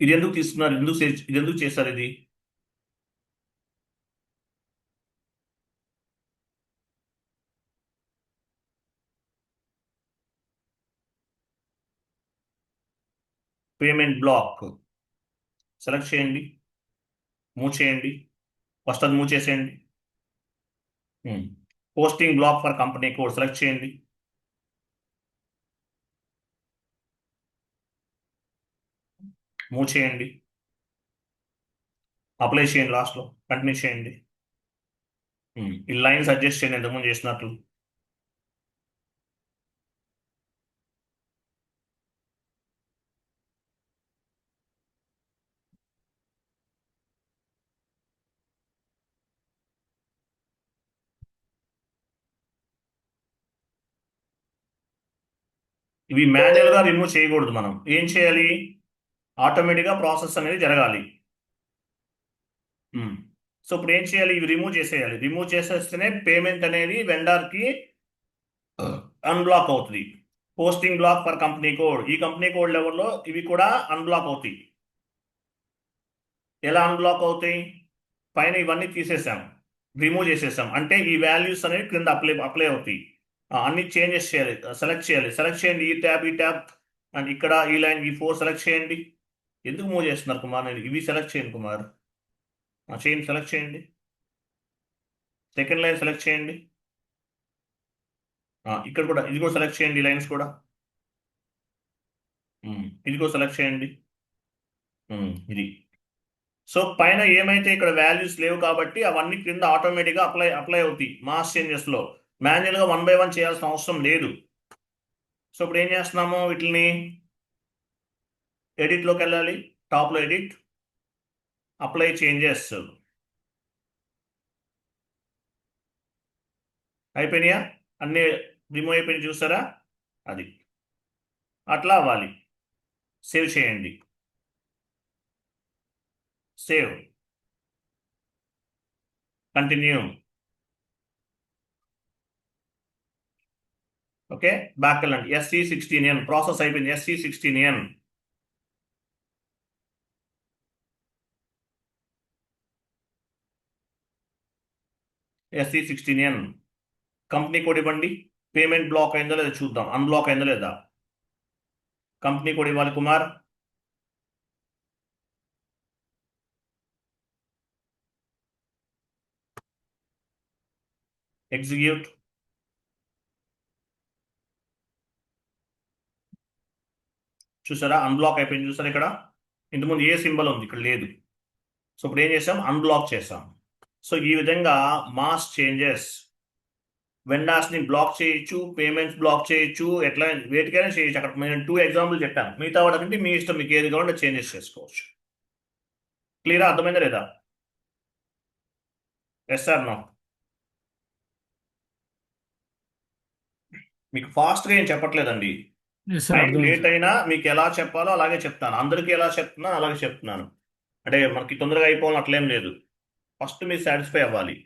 ఇది ఎందుకు తీసుకున్నారు, ఇది ఎందుకు చేశారు, ఇది పేమెంట్ బ్లాక్ సెలెక్ట్ చేయండి, మూవ్ చేయండి, ఫస్ట్ అది మూవ్ చేసేయండి. Posting block for company code select చేయండి, మూవ్ చేయండి, అప్లై చేయండి, లాస్ట్లో కంటిన్యూ చేయండి. ఈ లైన్స్ అడ్జస్ట్ చేయండి ఎంతమంది చేసినట్లు. ఇవి మాన్యువల్గా రిమూవ్ చేయకూడదు, మనం ఏం చేయాలి, ఆటోమేటిక్గా ప్రాసెస్ అనేది జరగాలి. సో ఇప్పుడు ఏం చేయాలి, ఇవి రిమూవ్ చేసేయాలి, రిమూవ్ చేసేస్తేనే పేమెంట్ అనేది వెండర్కి అన్బ్లాక్ అవుతుంది. Posting block for company code, ఈ కంపెనీ కోడ్ లెవెల్లో ఇవి కూడా అన్బ్లాక్ అవుతాయి. ఎలా అన్బ్లాక్ అవుతాయి, పైన ఇవన్నీ తీసేసాం, రిమూవ్ చేసేసాం, అంటే ఈ వాల్యూస్ అనేవి క్రింద అప్లై అవుతాయి. అన్ని చేంజెస్ చేయాలి, సెలెక్ట్ చేయాలి, సెలెక్ట్ చేయండి, ఈ ట్యాబ్ అండ్ ఇక్కడ ఈ లైన్, ఈ 4 సెలెక్ట్ చేయండి. ఎందుకు మూవ్ చేస్తున్నారు కుమార్, నేను ఇవి సెలెక్ట్ చేయండి కుమార్, చేయండి, సెలెక్ట్ చేయండి, సెకండ్ లైన్ సెలెక్ట్ చేయండి, ఇక్కడ కూడా ఇది కూడా సెలెక్ట్ చేయండి, లైన్స్ కూడా, ఇది కూడా సెలెక్ట్ చేయండి, ఇది. సో పైన ఏమైతే ఇక్కడ వాల్యూస్ లేవు కాబట్టి అవన్నీ క్రింద ఆటోమేటిక్గా అప్లై అవుతాయి మాస్ చేంజెస్లో, మాన్యువల్గా 1 by 1 చేయాల్సిన అవసరం లేదు. సో ఇప్పుడు ఏం చేస్తున్నాము, వీటిని ఎడిట్లోకి వెళ్ళాలి, టాప్లో ఎడిట్, అప్లై చేంజెస్, అయిపోయినాయా, అన్నీ రిమూవ్ అయిపోయినాయి, చూసారా, అది అట్లా అవ్వాలి. సేవ్ చేయండి, సేవ్, కంటిన్యూ. ఓకే, బ్యాక్ వెళ్ళండి, SC16N ప్రాసెస్ అయిపోయింది, SC16N. SC16N కంపెనీ కోడ్ ఇవ్వండి, పేమెంట్ బ్లాక్ అయిందో లేదా చూద్దాం, అన్బ్లాక్ అయిందో లేదా. కంపెనీ కోడ్ ఇవ్వాలి కుమార్, ఎగ్జిక్యూట్, చూసారా అన్బ్లాక్ అయిపోయింది, చూసారా ఇక్కడ ఇంతకుముందు ఏ సింబల్ ఉంది, ఇక్కడ లేదు. సో ఇప్పుడు ఏం చేసాం, అన్బ్లాక్ చేసాం. సో ఈ విధంగా మాస్ చేంజెస్, వెండార్స్ ని బ్లాక్ చేయొచ్చు, పేమెంట్స్ బ్లాక్ చేయొచ్చు, ఎట్లా వేటికైనా చేయొచ్చు. అక్కడ నేను 2 ఎగ్జాంపుల్ చెప్పాను, మిగతా వాటి మీ ఇష్టం, మీకు ఏది కావాలంటే చేంజెస్ చేసుకోవచ్చు. క్లియర్, అర్థమైందా లేదా? Yes sir no? మీకు ఫాస్ట్గా ఏం చెప్పట్లేదండి. ఎస్ సార్ టైం అర్థమైంది లేట్ సార్. అయినా మీకు ఎలా చెప్పాలో అలాగే చెప్తాను, అందరికీ ఎలా చెప్తున్నాను అలాగే చెప్తున్నాను. అంటే మనకి తొందరగా అయిపోవాలని అట్లేం లేదు. ఫస్ట్ మీరు సాటిస్ఫై అవ్వాలి.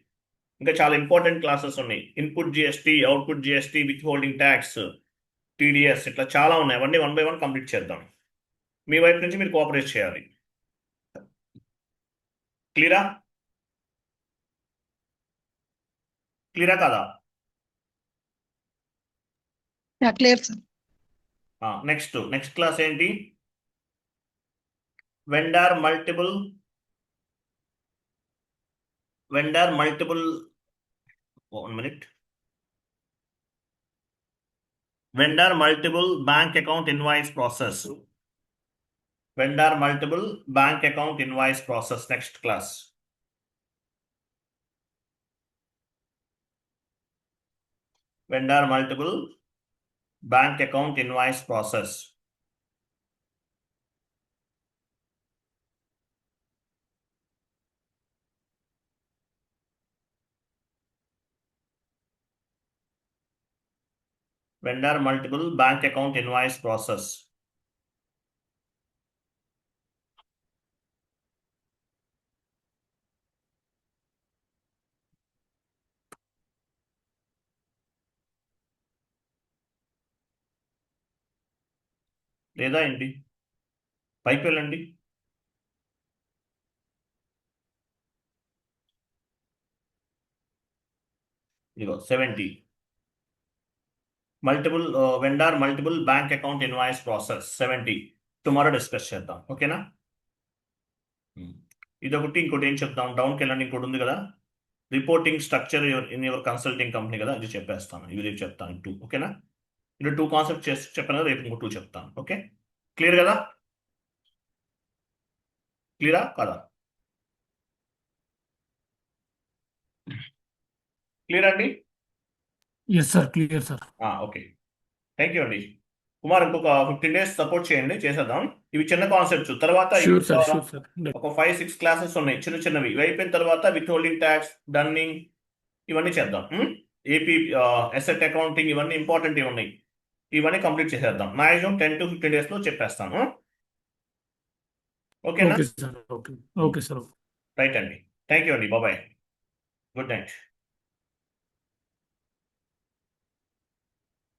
ఇంకా చాలా ఇంపార్టెంట్ క్లాసెస్ ఉన్నాయి. Input GST, output GST, with holding tax, TDS, ఇట్లా చాలా ఉన్నాయి. అవన్నీ 1 by 1 కంప్లీట్ చేద్దాం. మీ వైపు నుంచి మీరు కోఆపరేట్ చేయాలి. క్లియరా? క్లియరా కాదా? Clear sir. నెక్స్ట్ క్లాస్ ఏంటి? Vendor multiple bank account invoice process. Next class. Vendor multiple bank account invoice process. Vendor multiple bank account invoice process. లేదా ఏంటి? పైకి వెళ్ళండి. ఇదిగో 70. Vendor multiple bank account invoice process 70. Tomorrow discuss చేద్దాం, ఓకేనా? ఇదొకటి, ఇంకోటి ఏం చెప్తాం, డౌన్కి వెళ్ళండి. ఇంకోటి ఉంది కదా, reporting structure in your consulting company కదా, ఇది చెప్పేస్తాను. ఇవి రేపు చెప్తాను 2, ఓకేనా? ఇది 2 కాన్సెప్ట్ చేసి చెప్పాను కదా, రేపు ఇంకో 2 చెప్తాను. ఓకే, క్లియర్ కదా? క్లియరా కదా? క్లియర్ అండి? Yes sir, clear sir. Okay, thank you అండి. కుమార్, ఇంకొక 15 days సపోర్ట్ చేయండి, చేసేద్దాం. ఇవి చిన్న కాన్సెప్ట్స్. తర్వాత షూర్ సార్, షూర్ సార్. ఒక 5-6 క్లాసెస్ ఉన్నాయి చిన్నవి. ఇవి అయిపోయిన తర్వాత విత్ హోల్డింగ్ ట్యాక్స్, డన్నింగ్, ఇవన్నీ చేద్దాం. ఏపీ అసెట్ అకౌంటింగ్, ఇవన్నీ ఇంపార్టెంట్ ఉన్నాయి. ఇవన్నీ కంప్లీట్ చేసేద్దాం. మ్యాక్సిమం 10 to 15 days లో చెప్పేస్తాను. ఓకేనా? Okay sir. Okay sir. Right అండి, థ్యాంక్ యూ అండి, బాబాయ్, గుడ్ నైట్.